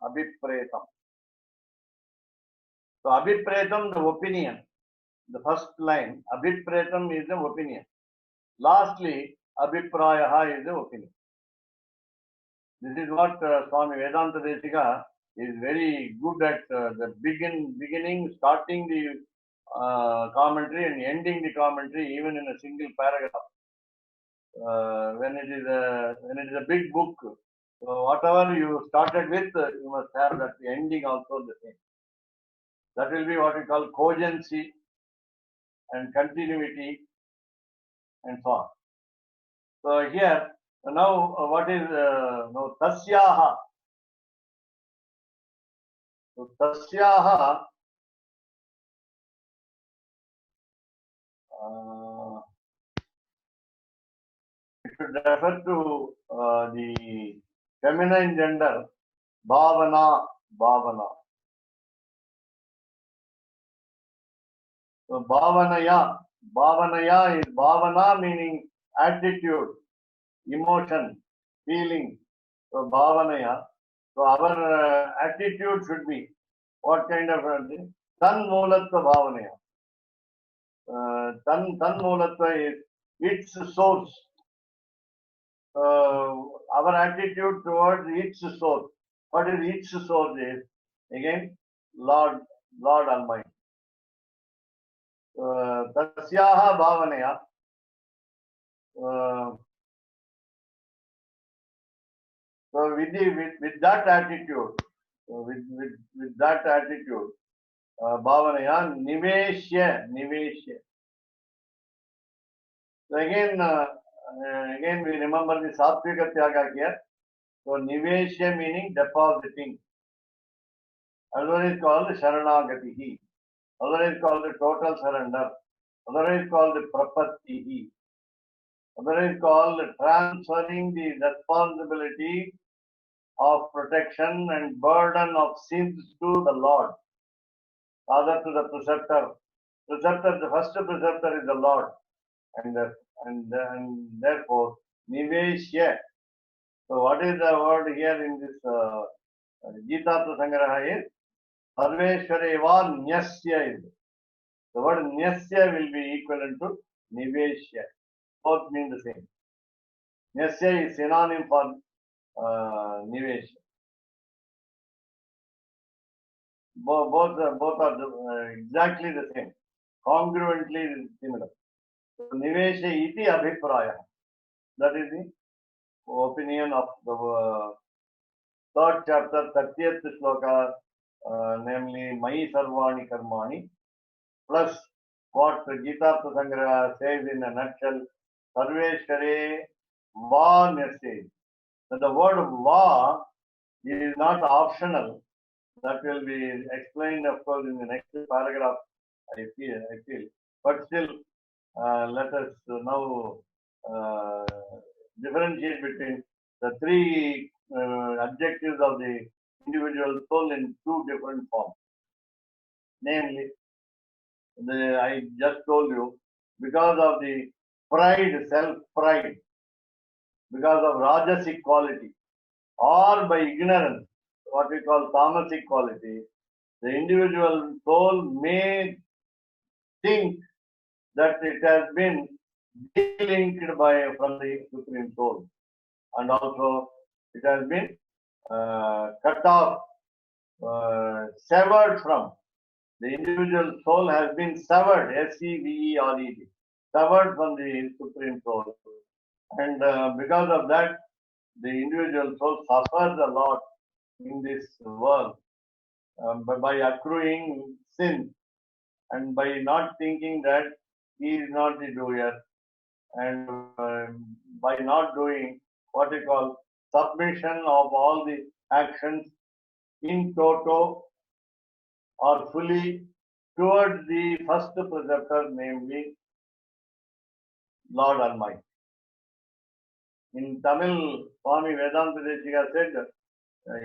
So Abhipretam, the opinion. The first line, Abhipretam is the opinion. Lastly, Abhiprayaha is the opinion. This is what Swami Vedanta Desika is very good at the beginning, starting the commentary and ending the commentary even in a single paragraph. When it is a big book, so whatever you started with, you must have that ending also the same. That will be what we call cogency and continuity and so on. So here, now what is now Tasyaha? So Tasyaha it should refer to the feminine gender, bhavana, bhavana. So bhavanaya is bhavana meaning attitude, emotion, feeling. So bhavanaya. So our attitude should be what kind of thing? Tan moolatva bhavanaya. Tan moolatva is its source. Our attitude towards its source. What is its source is? Again, Lord Almighty. Tasyaha bhavanaya. So with that attitude, with that attitude, bhavanaya niveshya. So again we remember the sattvika tyaga here. So niveshya meaning depositing. Otherwise called sharanagatihi. Otherwise called the total surrender. Otherwise called the prapattihi. Otherwise called transferring the responsibility of protection and burden of sins to the Lord, rather to the preceptor. The first preceptor is the Lord, and therefore niveshya. So what is the word here in this Gita Sangraha is Sarveshwareva Nyasya is. The word Nyasya will be equivalent to Niveshya. Both mean the same. Nyasya is synonym for Niveshya. Both are exactly the same, congruently similar. So Niveshya iti abhipraya. That is the opinion of the third chapter, 30th shloka, namely Mayi Sarvani Karmani, plus what Gita Sangraha says in a nutshell, Sarveshware Va Nyasya. So the word Va is not optional. That will be explained, of course, in the next paragraph, I feel. But still, let us now differentiate between the three adjectives of the individual soul in two different forms. Namely, I just told you, because of the pride, self-pride, because of rajasic quality, or by ignorance, what we call tamasic quality, the individual soul may think that it has been delinked from the Supreme Soul, and also it has been cut off, severed from. The individual soul has been severed, S-E-V-E-R-E-D, severed from the Supreme Soul. And because of that, the individual soul suffers a lot in this world by accruing sin and by not thinking that he is not the doer, and by not doing what we call submission of all the actions in toto or fully towards the first preceptor, namely Lord Almighty. In Tamil, Swami Vedanta Deshika said,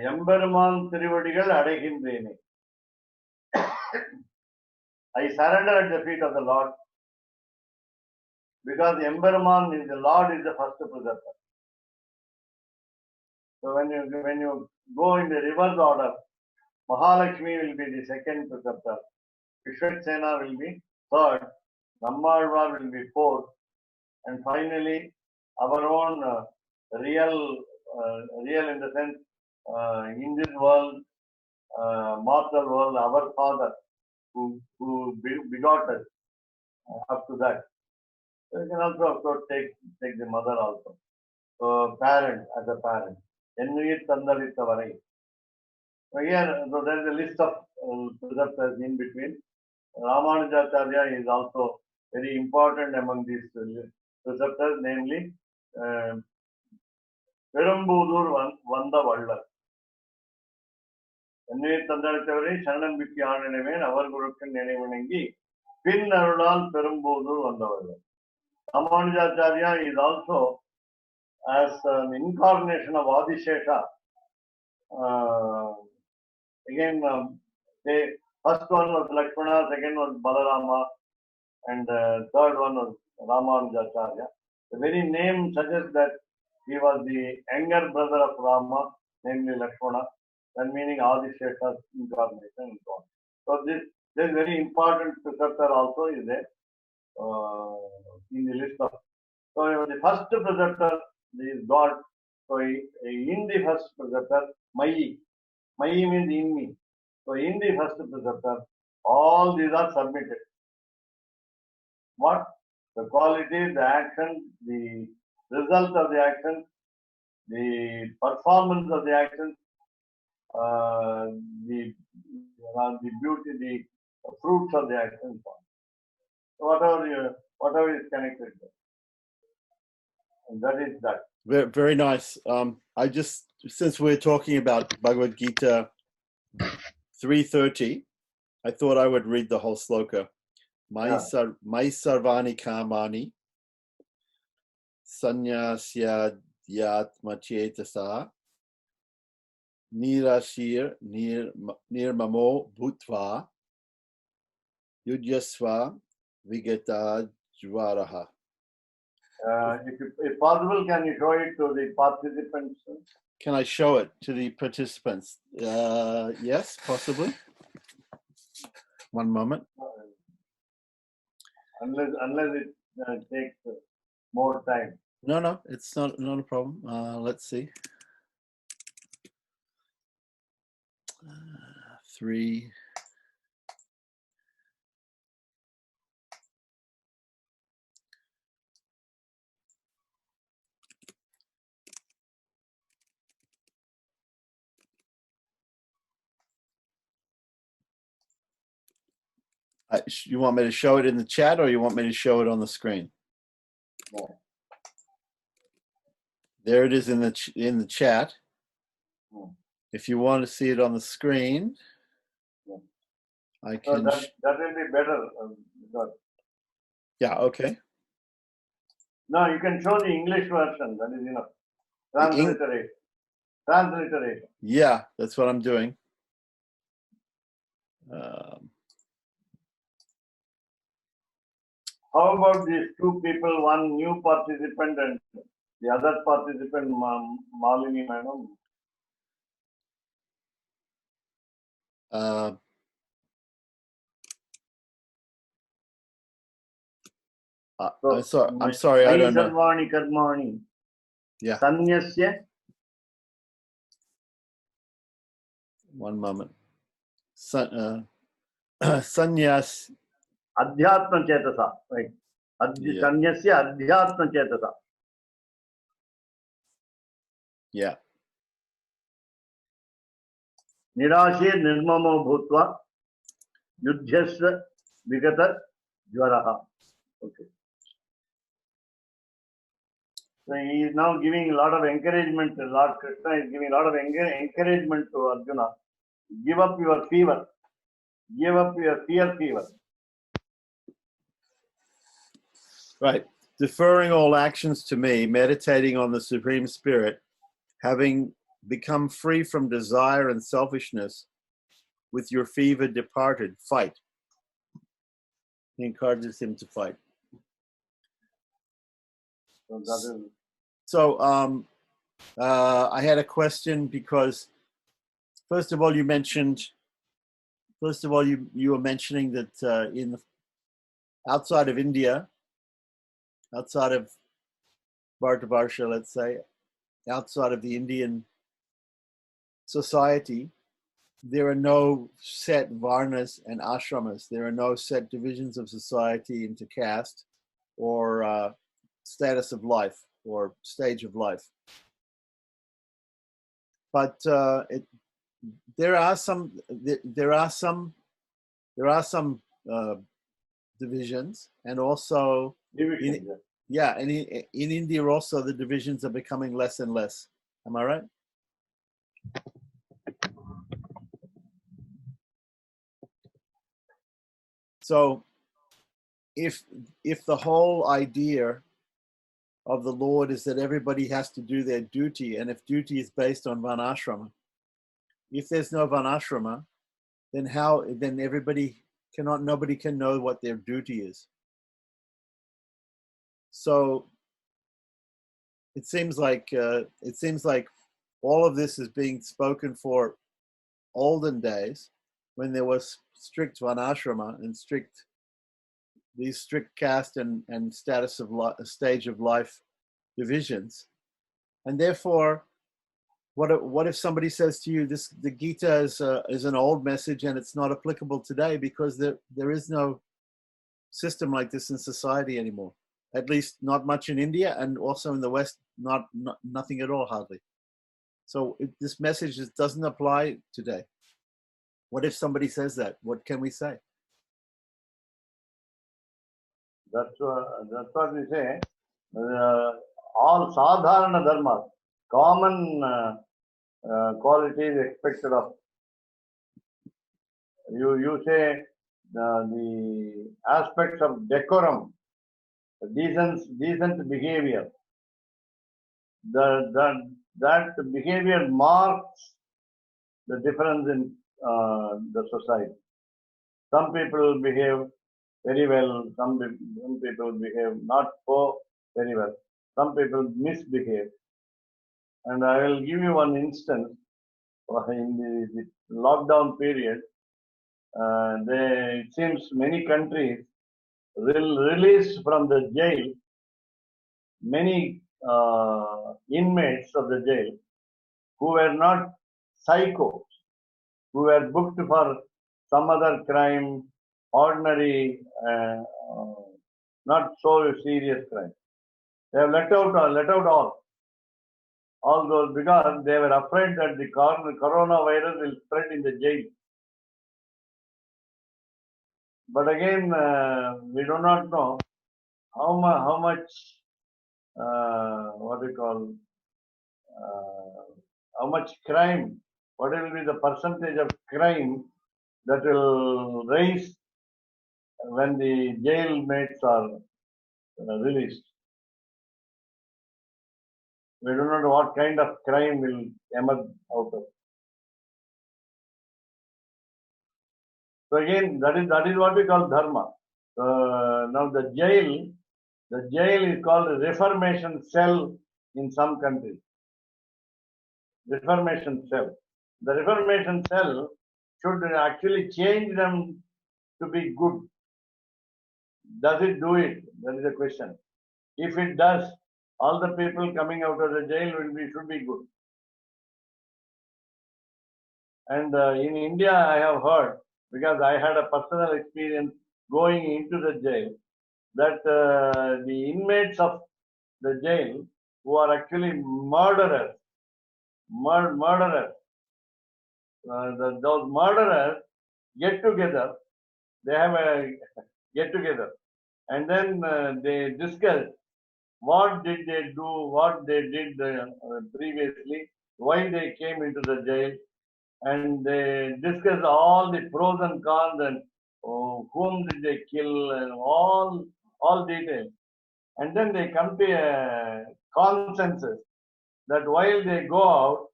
Emberman Tiruvadigal Adehindrene. I surrender at the feet of the Lord, because Emberman is the Lord, is the first preceptor. So when you go in the reverse order, Mahalakshmi will be the second preceptor, Vishwaksena will be third, Nammalvar will be fourth, and finally our own real in the sense in this world, mortal world, our Father who begot us up to that. So you can also, of course, take the mother also. So parent as a parent. Ennuyir. So here, so there is a list of preceptors in between. Ramanujacharya is also very important among these preceptors, namely Perumbudur Vanda Vallar. Ennuyir Thandalithavare Sharanam Vikki Aananaveen Avar Gurukkan Ninaivanangi Pin Arulal Perumbudur Vanda Vallar. Ramanujacharya is also as an incarnation of Adishesha. Again, they first one was Lakshmana, second was Balarama, and third one was Ramanujacharya. The very name suggests that he was the younger brother of Rama, namely Lakshmana, and meaning Adishesha's incarnation and so on. So this very important preceptor also is there in the list of. So the first preceptor is God. So in the first preceptor, Mayi means in me. So in the first preceptor, all these are submitted. What? The quality, the action, the result of the action, the performance of the action, the beauty, the fruits of the action. So whatever is connected, and that is that. Very, very nice. I just, since we're talking about Bhagavad Gita 3:30, I thought I would read the whole sloka. Mai sarvani kamani sanyasya yatma chetasa nirashir nirmamo bhutva yudhyasva vigata jvaraha. If possible, can you show it to the participants? Can I show it to the participants? Yes, possibly. One moment. Unless it takes more time. No, it's not a problem. Let's see. 3. You want me to show it in the chat, or you want me to show it on the screen? No. There it is in the chat. No. If you want to see it on the screen, no. I can. That will be better. Yeah. Okay. No, you can show the English version. That is enough. Transliteration. Transliteration. Yeah, that's what I'm doing. How about these two people, one new participant and the other participant, Malini Madam? I'm sorry, I don't know. Sarvani karmani. Yeah. Sanyasya. One moment. Sanyas. Adhyatma chetasa. Right. Sanyasya adhyatma chetasa. Yeah. Nirashir nirmamo bhutva yudhyasya vigata jvaraha. Okay. So he is now giving a lot of encouragement. Lord Krishna is giving a lot of encouragement to Arjuna. Give up your fever. Give up your fever. Right. Deferring all actions to me, meditating on the Supreme Spirit, having become free from desire and selfishness, with your fever departed, fight. He encourages him to fight. So I had a question because, first of all, you were mentioning that outside of India, outside of Bharatavarsha, let's say, outside of the Indian society, there are no set varnas and ashramas. There are no set divisions of society into caste or status of life or stage of life. But there are some divisions, and also in India also the divisions are becoming less and less. Am I right? So if the whole idea of the Lord is that everybody has to do their duty. And if duty is based on Varnashrama, if there's no Varnashrama, then nobody can know what their duty is. So it seems like all of this is being spoken for olden days, when there was strict Varnashrama and these strict caste and status of stage of life divisions. And therefore, what if somebody says to you, the Gita is an old message and it's not applicable today, because there is no system like this in society anymore. At least not much in India, and also in the West, nothing at all, hardly. So this message doesn't apply today. What if somebody says that? What can we say? That's what we say. All sadharana dharma, common qualities expected of. You say the aspects of decorum, decent behavior. That behavior marks the difference in the society. Some people behave very well, some people behave not so very well, some people misbehave. And I will give you one instance. In the lockdown period, it seems many countries released from the jail many inmates of the jail who were not psychos, who were booked for some other crime, ordinary, not so serious crime. They have let out all those, because they were afraid that the coronavirus will spread in the jail. But again, we do not know how much how much crime, what will be the percentage of crime that will rise when the jailmates are released. We do not know what kind of crime will emerge out of. So again, that is what we call dharma. Now the jail is called a reformation cell in some countries. Reformation cell. The reformation cell should actually change them to be good. Does it do it? That is the question. If it does, all the people coming out of the jail should be good. And in India, I have heard, because I had a personal experience going into the jail, that the inmates of the jail who are actually murderers, those murderers get together, they have a get together, and then they discuss what did they do, what they did previously, why they came into the jail, and they discuss all the pros and cons, and whom did they kill, and all details. And then they come to a consensus that while they go out,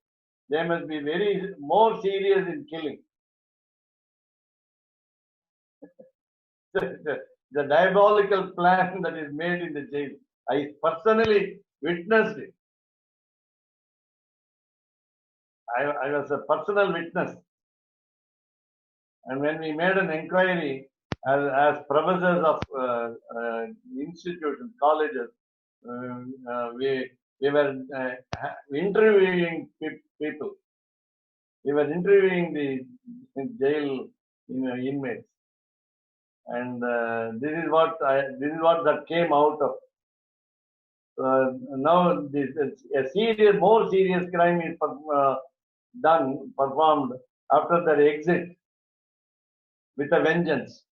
they must be more serious in killing. The diabolical plan that is made in the jail. I personally witnessed it. I was a personal witness. And when we made an inquiry as professors of institutions, colleges, we were interviewing people. We were interviewing the jail inmates, and this is what that came out of. Now, more serious crime is performed after their exit with a vengeance.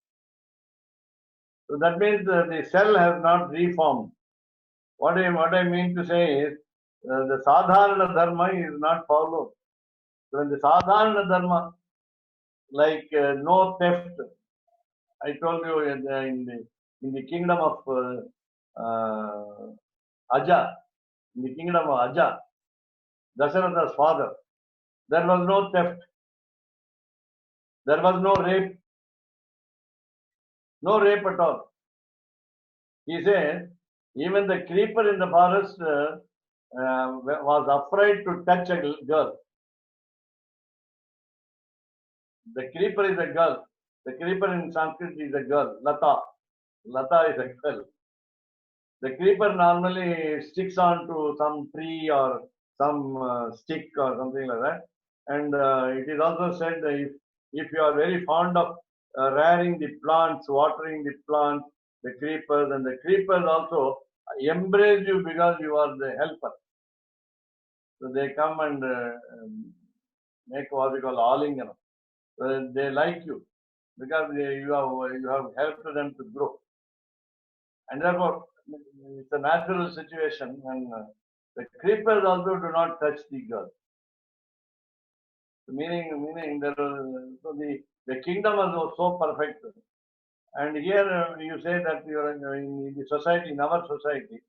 So that means the cell has not reformed. What I mean to say is the sadharana dharma is not followed. So in the sadharana dharma, like no theft, I told you in the kingdom of Aja, in the kingdom of Aja, Dasharatha's father, there was no theft, there was no rape, no rape at all. He said, even the creeper in the forest was afraid to touch a girl. The creeper is a girl. The creeper in Sanskrit is a girl, Lata. Lata is a girl. The creeper normally sticks on to some tree or some stick or something like that. And it is also said that if you are very fond of rearing the plants, watering the plants, the creepers, and the creepers also embrace you because you are the helper. So they come and make what we call alinganam. They like you because you have helped them to grow. And therefore, it's a natural situation when the creepers also do not touch the girl. Meaning there so the kingdom was so perfect. And here you say that you are in the society, in our society,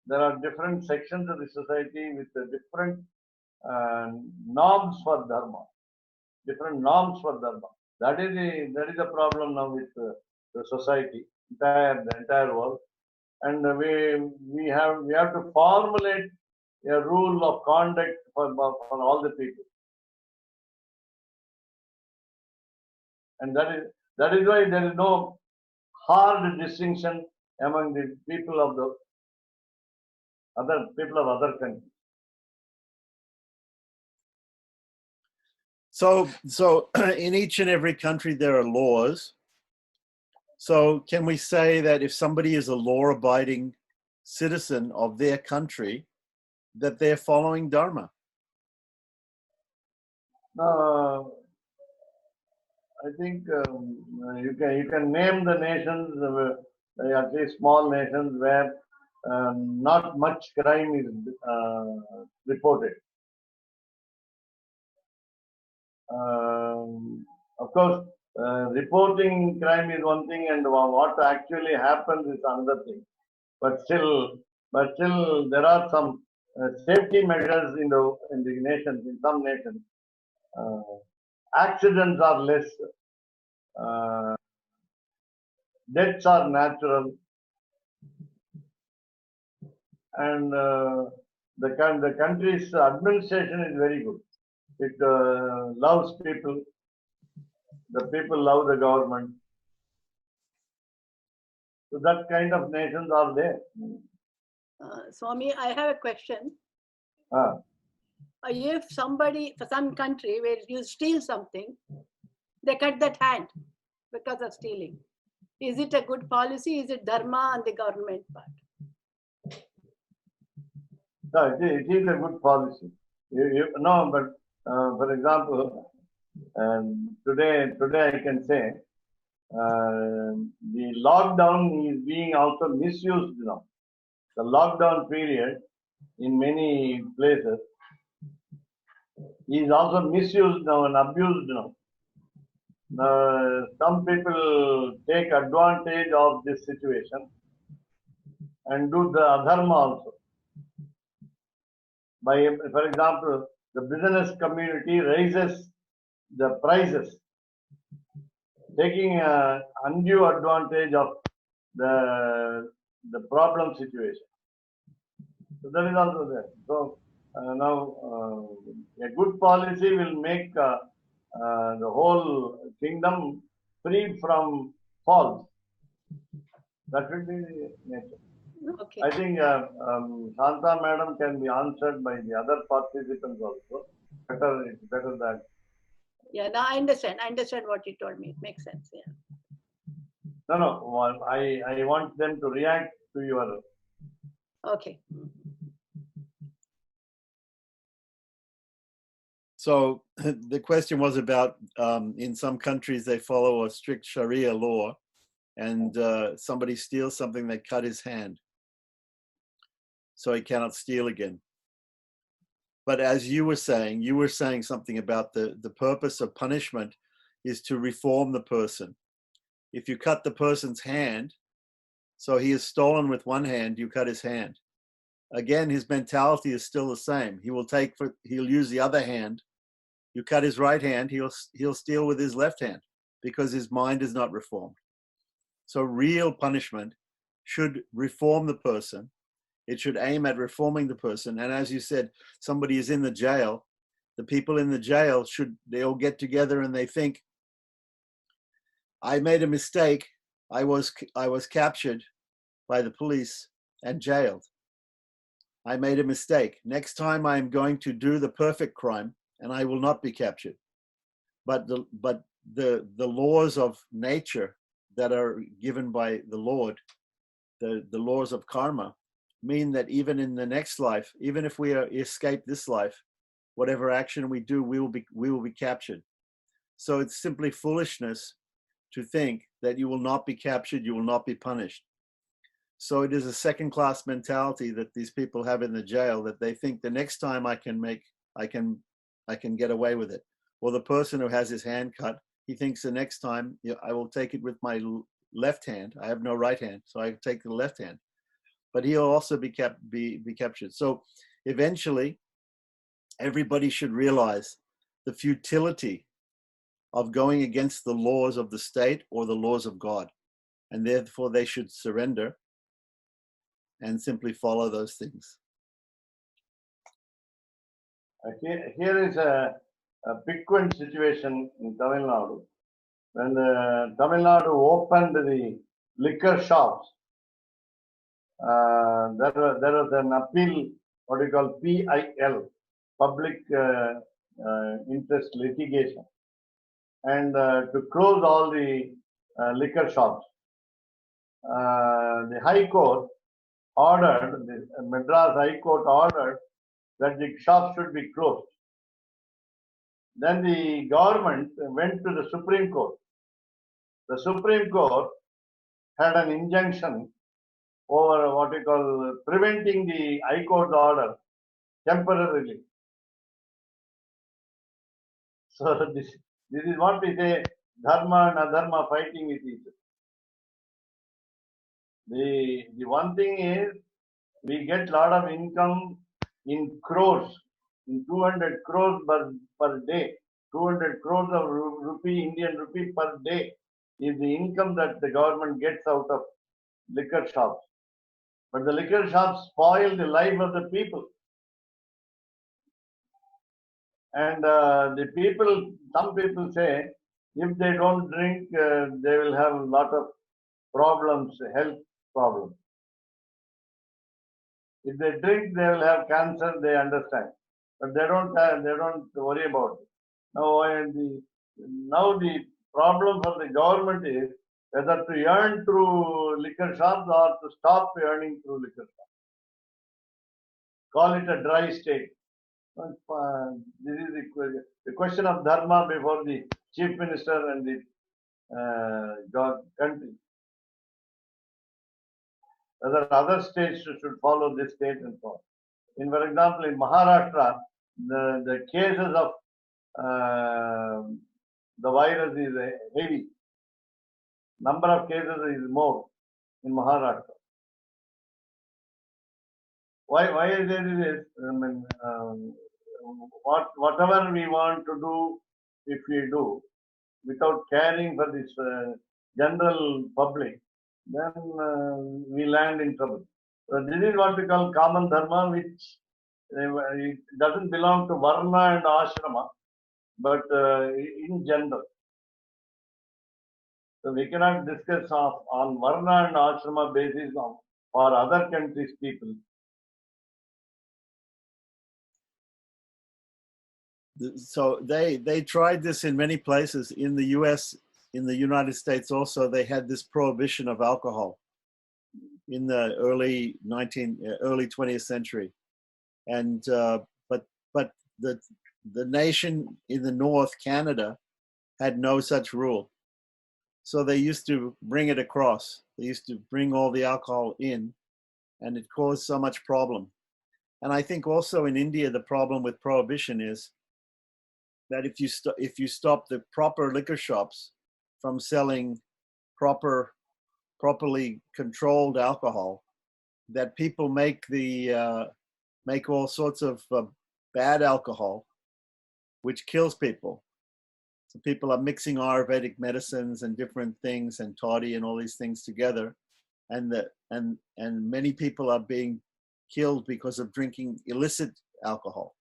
there are different sections of the society with different norms for dharma. Different norms for dharma. That is the problem now with the society, the entire world. And we have to formulate a rule of conduct for all the people. And that is why there is no hard distinction among the people of the other countries. So in each and every country there are laws. So can we say that if somebody is a law-abiding citizen of their country, that they're following Dharma? I think you can name the nations, at least small nations, where not much crime is reported. Of course, reporting crime is one thing, and what actually happens is another thing. But still, there are some safety measures in the nations. In some nations, accidents are less. Deaths are natural, and the country's administration is very good. It loves people. The people love the government. So that kind of nations are there. Swami, I have a question. Ah. If somebody, for some country where you steal something, they cut that hand because of stealing. Is it a good policy? Is it dharma on the government part? No, it is a good policy. No, but for example, today I can say the lockdown is being also misused now. The lockdown period in many places is also misused now and abused now. Some people take advantage of this situation and do the adharma also. For example, the business community raises the prices, taking undue advantage of the problem situation. So that is also there. So now a good policy will make the whole kingdom free from faults. That will be the nature. Okay. I think Shanta Madam can be answered by the other participants also. It's better that. Yeah, now I understand. I understand what you told me. It makes sense. Yeah. No. Well, I want them to react to your. Okay. So the question was about in some countries they follow a strict Sharia law, and somebody steals something, they cut his hand, so he cannot steal again. But as you were saying something about the purpose of punishment is to reform the person. If you cut the person's hand, so he has stolen with one hand, you cut his hand. again, his mentality is still the same. He'll use the other hand. You cut his right hand, he'll steal with his left hand because his mind is not reformed. So real punishment should reform the person. It should aim at reforming the person. And as you said, somebody is in the jail. The people in the jail they all get together and they think, I made a mistake. I was captured by the police and jailed. I made a mistake. Next time I'm going to do the perfect crime and I will not be captured. But the laws of nature that are given by the Lord, the laws of karma, mean that even in the next life, even if we escape this life, whatever action we do, we will be captured. So it's simply foolishness to think that you will not be captured, you will not be punished. So it is a second-class mentality that these people have in the jail, that they think the next time I can get away with it. Or the person who has his hand cut, he thinks the next time I will take it with my left hand. I have no right hand, so I take the left hand. But he'll also be captured. So eventually, everybody should realize the futility of going against the laws of the state or the laws of God. And therefore they should surrender and simply follow those things. Here is a piquant situation in Tamil Nadu. When Tamil Nadu opened the liquor shops, there was an appeal, what we call PIL, Public Interest Litigation, and to close all the liquor shops. The High Court ordered, the Madras High Court ordered that the shops should be closed. Then the government went to the Supreme Court. The Supreme Court had an injunction over what we call preventing the High Court order temporarily. So this is what we say, dharma and adharma fighting with each other. The one thing is, we get a lot of income in crores, in 200 crores per day. 200 crores of Indian rupee per day is the income that the government gets out of liquor shops. But the liquor shops spoil the life of the people. And the people, some people say, if they don't drink, they will have a lot of problems, health problems. If they drink, they will have cancer, they understand. But they don't worry about it. Now the problem for the government is whether to earn through liquor shops or to stop earning through liquor shops. Call it a dry state. This is the question of dharma before the chief minister and the country. Whether other states should follow this state and so on. For example, in Maharashtra, the cases of the virus is heavy. Number of cases is more in Maharashtra. Why is it? I mean, whatever we want to do, if we do, without caring for this general public, then we land in trouble. So this is what we call common dharma, which it doesn't belong to varna and ashrama, but in general. So we cannot discuss on varna and ashrama basis for other countries' people. So they tried this in many places. In the US, in the United States also, they had this prohibition of alcohol in the early 20th century. And but the nation in the North, Canada, had no such rule. So they used to bring it across. They used to bring all the alcohol in, and it caused so much problem. And I think also in India, the problem with prohibition is that if you stop the proper liquor shops from selling properly controlled alcohol, that people make make all sorts of bad alcohol, which kills people. So people are mixing Ayurvedic medicines and different things and toddy and all these things together, and many people are being killed because of drinking illicit alcohol,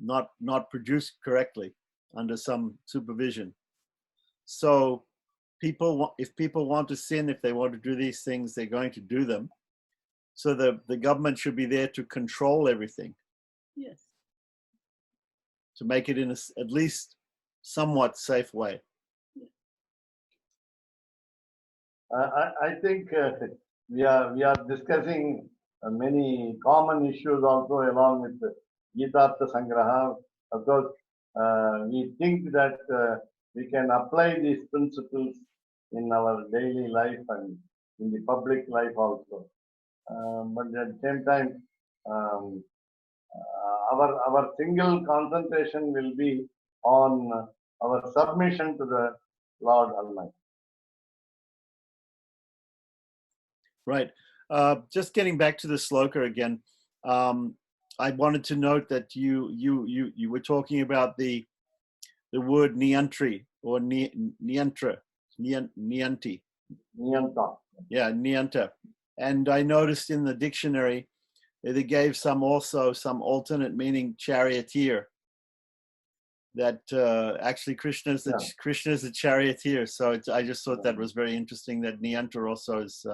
not produced correctly under some supervision. So if people want to sin, if they want to do these things, they're going to do them. So the government should be there to control everything, Yes. to make it in at least somewhat safe way. I think we are discussing many common issues also along with the Gitartha Sangraha. Of course, we think that we can apply these principles in our daily life and in the public life also. But at the same time, our single concentration will be on our submission to the Lord Almighty. Right. Just getting back to the sloka again. I wanted to note that you were talking about the word niyantri or niyantra, niyanti. Niyanta. Yeah, niyanta. And I noticed in the dictionary they gave some alternate meaning, charioteer. That actually Krishna's the charioteer. So I just thought that was very interesting. That niyanta also is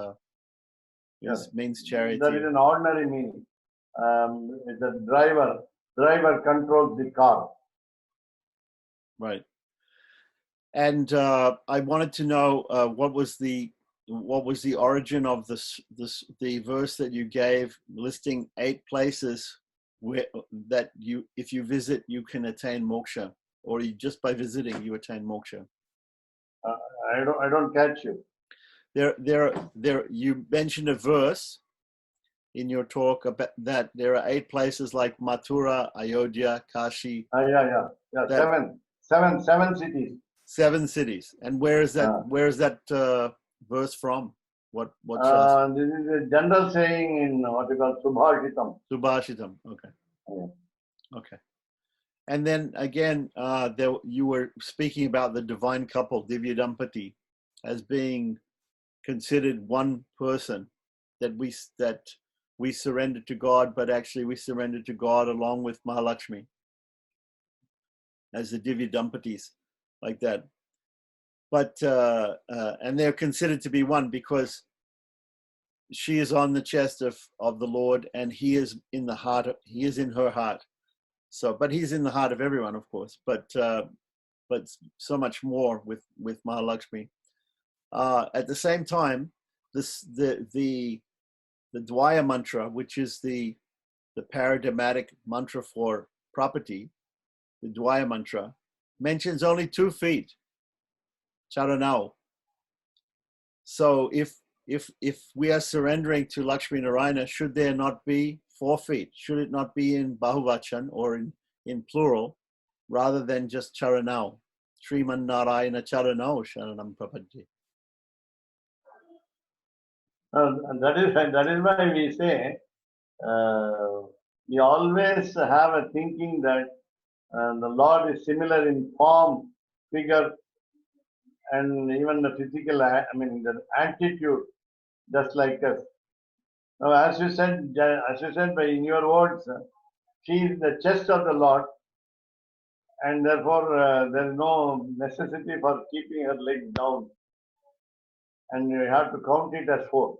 means charioteer. That is an ordinary meaning. The driver controls the car. Right. And I wanted to know what was the origin of the verse that you gave, listing 8 places where that if you visit you can attain moksha, or just by visiting you attain moksha. I don't catch you. There you mentioned a verse in your talk about that there are 8 places like Mathura, Ayodhya, Kashi. Yeah. Seven cities. 7 cities. And where is that verse from? What this is a general saying in what we call Subhashitam. Subhashitam. Okay. Yeah. Okay. And then again, you were speaking about the divine couple, Divya Dampati, as being considered one person, that we surrender to God, but actually we surrender to God along with Mahalakshmi as the Divya Dampatis, like that. But and they're considered to be one because she is on the chest of the Lord, and he is in the heart. He is in her heart. So, but he's in the heart of everyone, of course. But so much more with Mahalakshmi. At the same time, the Dvaya mantra, which is the paradigmatic mantra for property, the Dvaya mantra, mentions only 2 feet, charanau. So if we are surrendering to Lakshmi Narayana, should there not be 4 feet? Should it not be in Bahuvachan or in plural, rather than just charanau? Sriman Narayana charanau sharanam prapadye. That is why we say we always have a thinking that the Lord is similar in form, figure, and even the physical. The attitude, just like us. Now, as you said, in your words, she is the chest of the Lord, and therefore there is no necessity for keeping her legs down, and you have to count it as 4.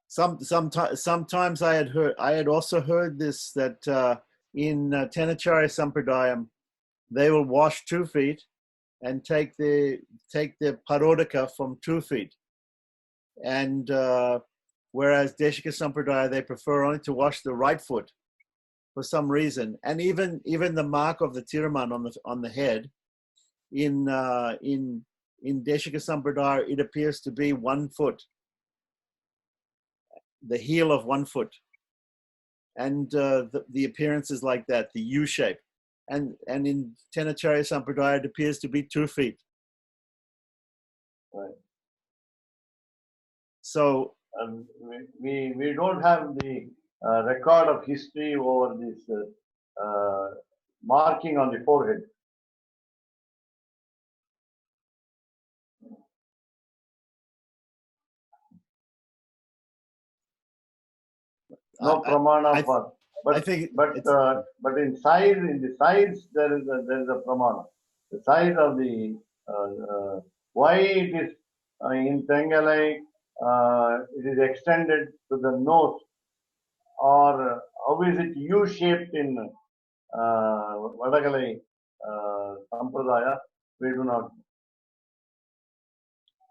Sometimes I had also heard this, that in Tenacharya Sampradayam they will wash 2 feet and take the parodaka from 2 feet, and whereas Deshika Sampradaya they prefer only to wash the right foot for some reason, and even the mark of the tiraman on the head in Deshika Sampradaya it appears to be 1 foot. The heel of 1 foot, and the appearance is like that, the U shape, and in Tenacharya Sampradaya it appears to be 2 feet. Right. So we don't have the record of history over this marking on the forehead. No pramana for, but I think but in size, in the size there is a pramana. The size of the why it is in Tengalai it is extended to the nose, or how is it U-shaped in Vadagalai Sampradaya? We do not know.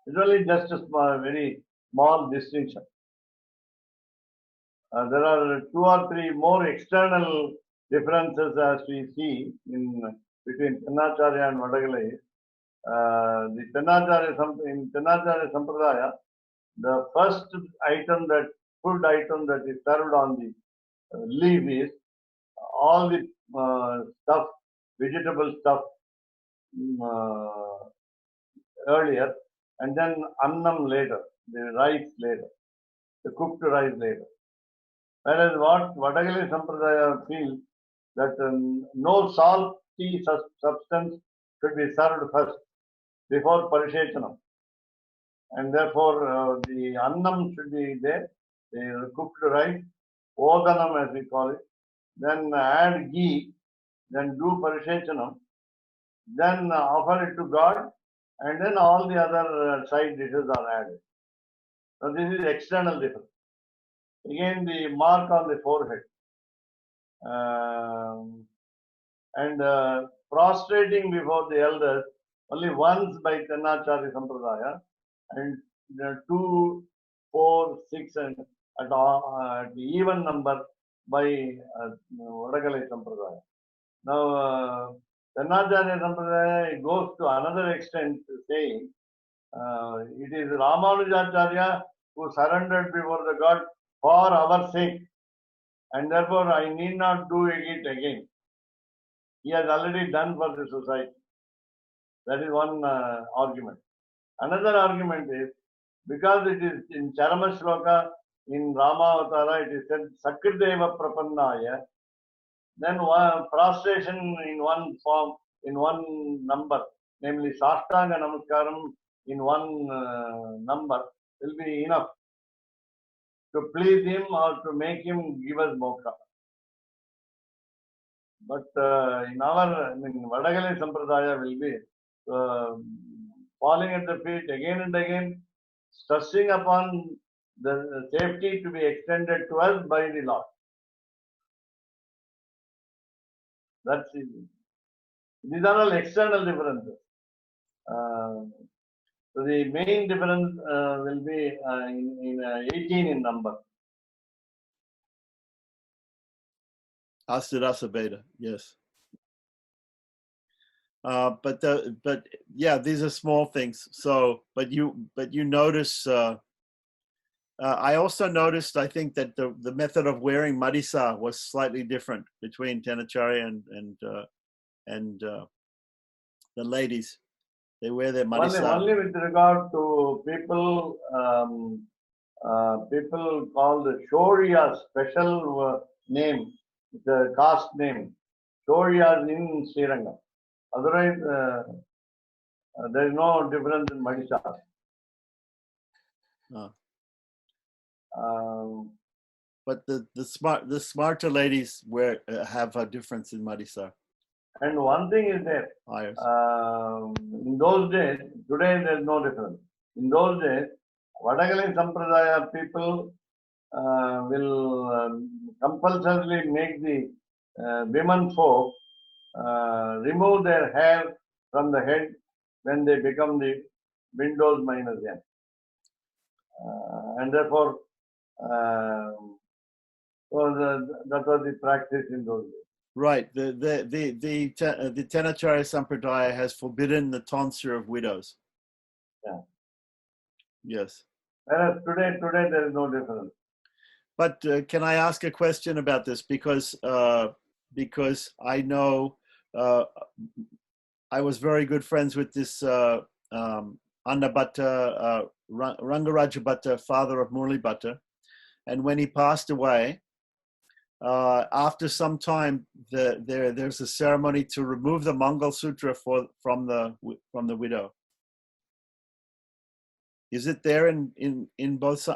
It's only just a very small distinction. There are 2 or 3 more external differences as we see between Pennacharya and Vadagalai. The in Pennacharya Sampradaya, the first item food item that is served on the leaf is all the stuff, vegetable stuff earlier, and then annam later, the rice later, the cooked rice later. Whereas what Vadagalai Sampradaya feels that no salty substance should be served first before Parishechanam. And therefore the annam should be there, the cooked rice, odanam as we call it, then add ghee, then do Parishechanam, then offer it to God, and then all the other side dishes are added. So this is external difference. Again, the mark on the forehead. And prostrating before the elders only once by Pennacharya Sampradaya, and 2, 4, 6, and at the even number by Vadagalai Sampradaya. Now, Pennacharya Sampradaya goes to another extent, saying it is Ramanujacharya who surrendered before the God for our sake, and therefore I need not do it again. He has already done for the society. That is one argument. Another argument is, because it is in Charama Shloka, in Rama Avatara, it is said Sakrideva Prapannaya, then prostration in one form, in one number, namely Sashtanga Namaskaram in one number, will be enough to please him or to make him give us moksha. But in Vadagalai Sampradaya will be falling at the feet again and again, stressing upon the safety to be extended to us by the Lord. That's it. These are all external differences. So the main difference will be in 18 in number. Astadasa Beta, yes. But yeah, these are small things. So, but you notice. I also noticed, I think, that the method of wearing marisa was slightly different between Pennacharya and the ladies. They wear their marisa. Only with regard to people, people called Shaurya, special name, the caste name, Shaurya in Srirangam. Otherwise, there is no difference in marisa. But the smarter ladies have a difference in marisa. And one thing is there. In those days, today there is no difference. In those days, Vadagalai Sampradaya people will compulsorily make the women folk remove their hair from the head when they become the windows minus n. And therefore, that was the practice in those days. Right. The Pennacharya Sampradaya has forbidden the tonsure of widows. Yeah. Yes. Whereas today there is no difference. But can I ask a question about this? Because I know I was very good friends with this Annabhatta Rangaraja Bhatta, father of Murli Bhatta. And when he passed away, after some time, there's a ceremony to remove the Mangal Sutra from the widow. Is it there in both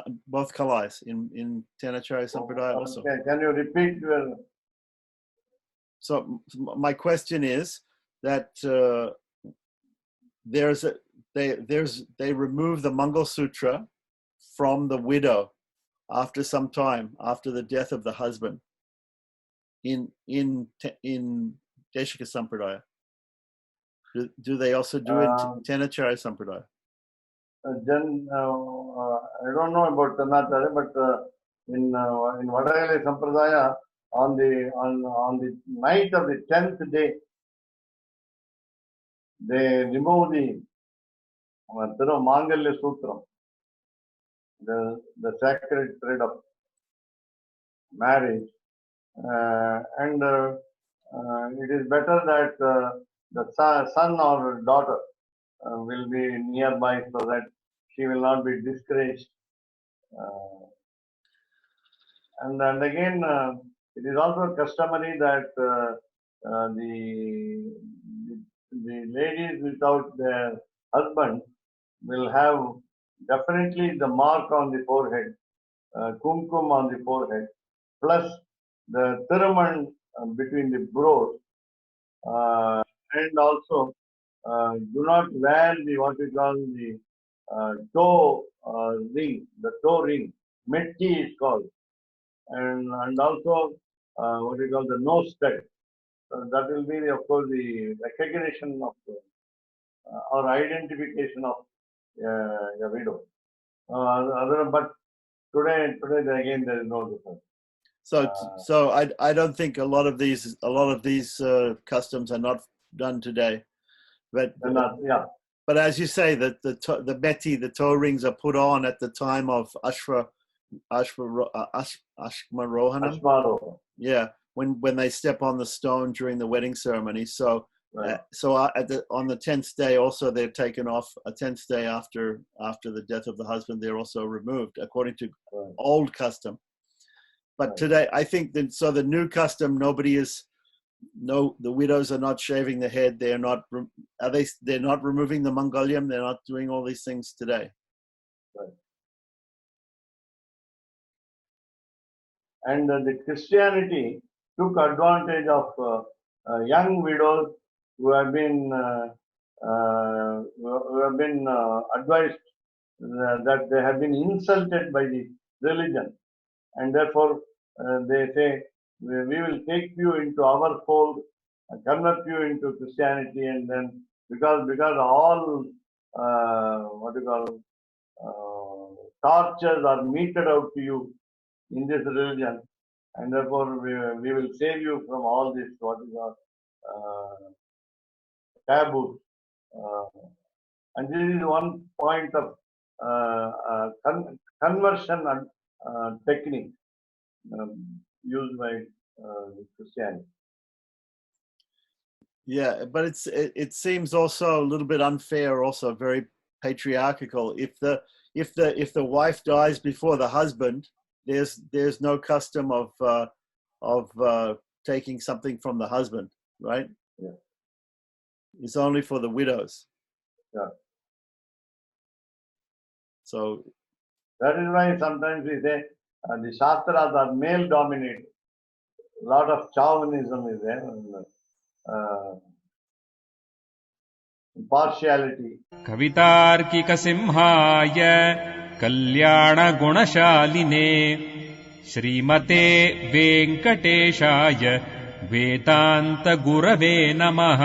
Kalais, in Tenacharya Sampradaya also? Can you repeat your... So my question is that they remove the Mangal Sutra from the widow after some time, after the death of the husband, in Deshika Sampradaya. Do they also do it in Tenacharya Sampradaya? I don't know about Tanacharya, but in Vadayale Sampradaya, on the night of the 10th day, they remove the Mangalya Sutram, the sacred thread of marriage, and it is better that the son or daughter will be nearby so that she will not be discouraged. And again, it is also customary that the ladies without their husband will have definitely the mark on the forehead, kumkum on the forehead, plus the Thiruman between the brows, and also do not wear the what we call the toe ring, the toe ring, metti is called, and also what we call the nose stud. That will be, of course, the recognition of or identification of a widow. But today again there is no difference. So I don't think a lot of these customs are not done today, but Yeah. But as you say, that the metti, the toe rings are put on at the time of Ashmarohanam. Yeah, when they step on the stone during the wedding ceremony. So Right. On the 10th day also they're taken off. A 10th day after the death of the husband, they're also removed according to old custom. But today, I think that the new custom, the widows are not shaving their head. They're not removing the Mangalyam. They're not doing all these things today. Right. And the Christianity took advantage of young widows who have been advised that they have been insulted by the religion, and therefore they say, we will take you into our fold, convert you into Christianity, and then because all tortures are meted out to you in this religion, and therefore we will save you from all this taboos. And this is one point of conversion technique used by Christianity. Yeah, but it seems also a little bit unfair, also very patriarchal. If the wife dies before the husband, there's no custom of taking something from the husband, right? Yeah. It's only for the widows. Yeah. So that is why sometimes we say the Shastras are male dominated. A lot of chauvinism is there, partiality. कवितार्किकसिंहाय कल्याणगुणशालिने श्रीमते वेङ्कटेशाय वेदान्तगुरवे नमः।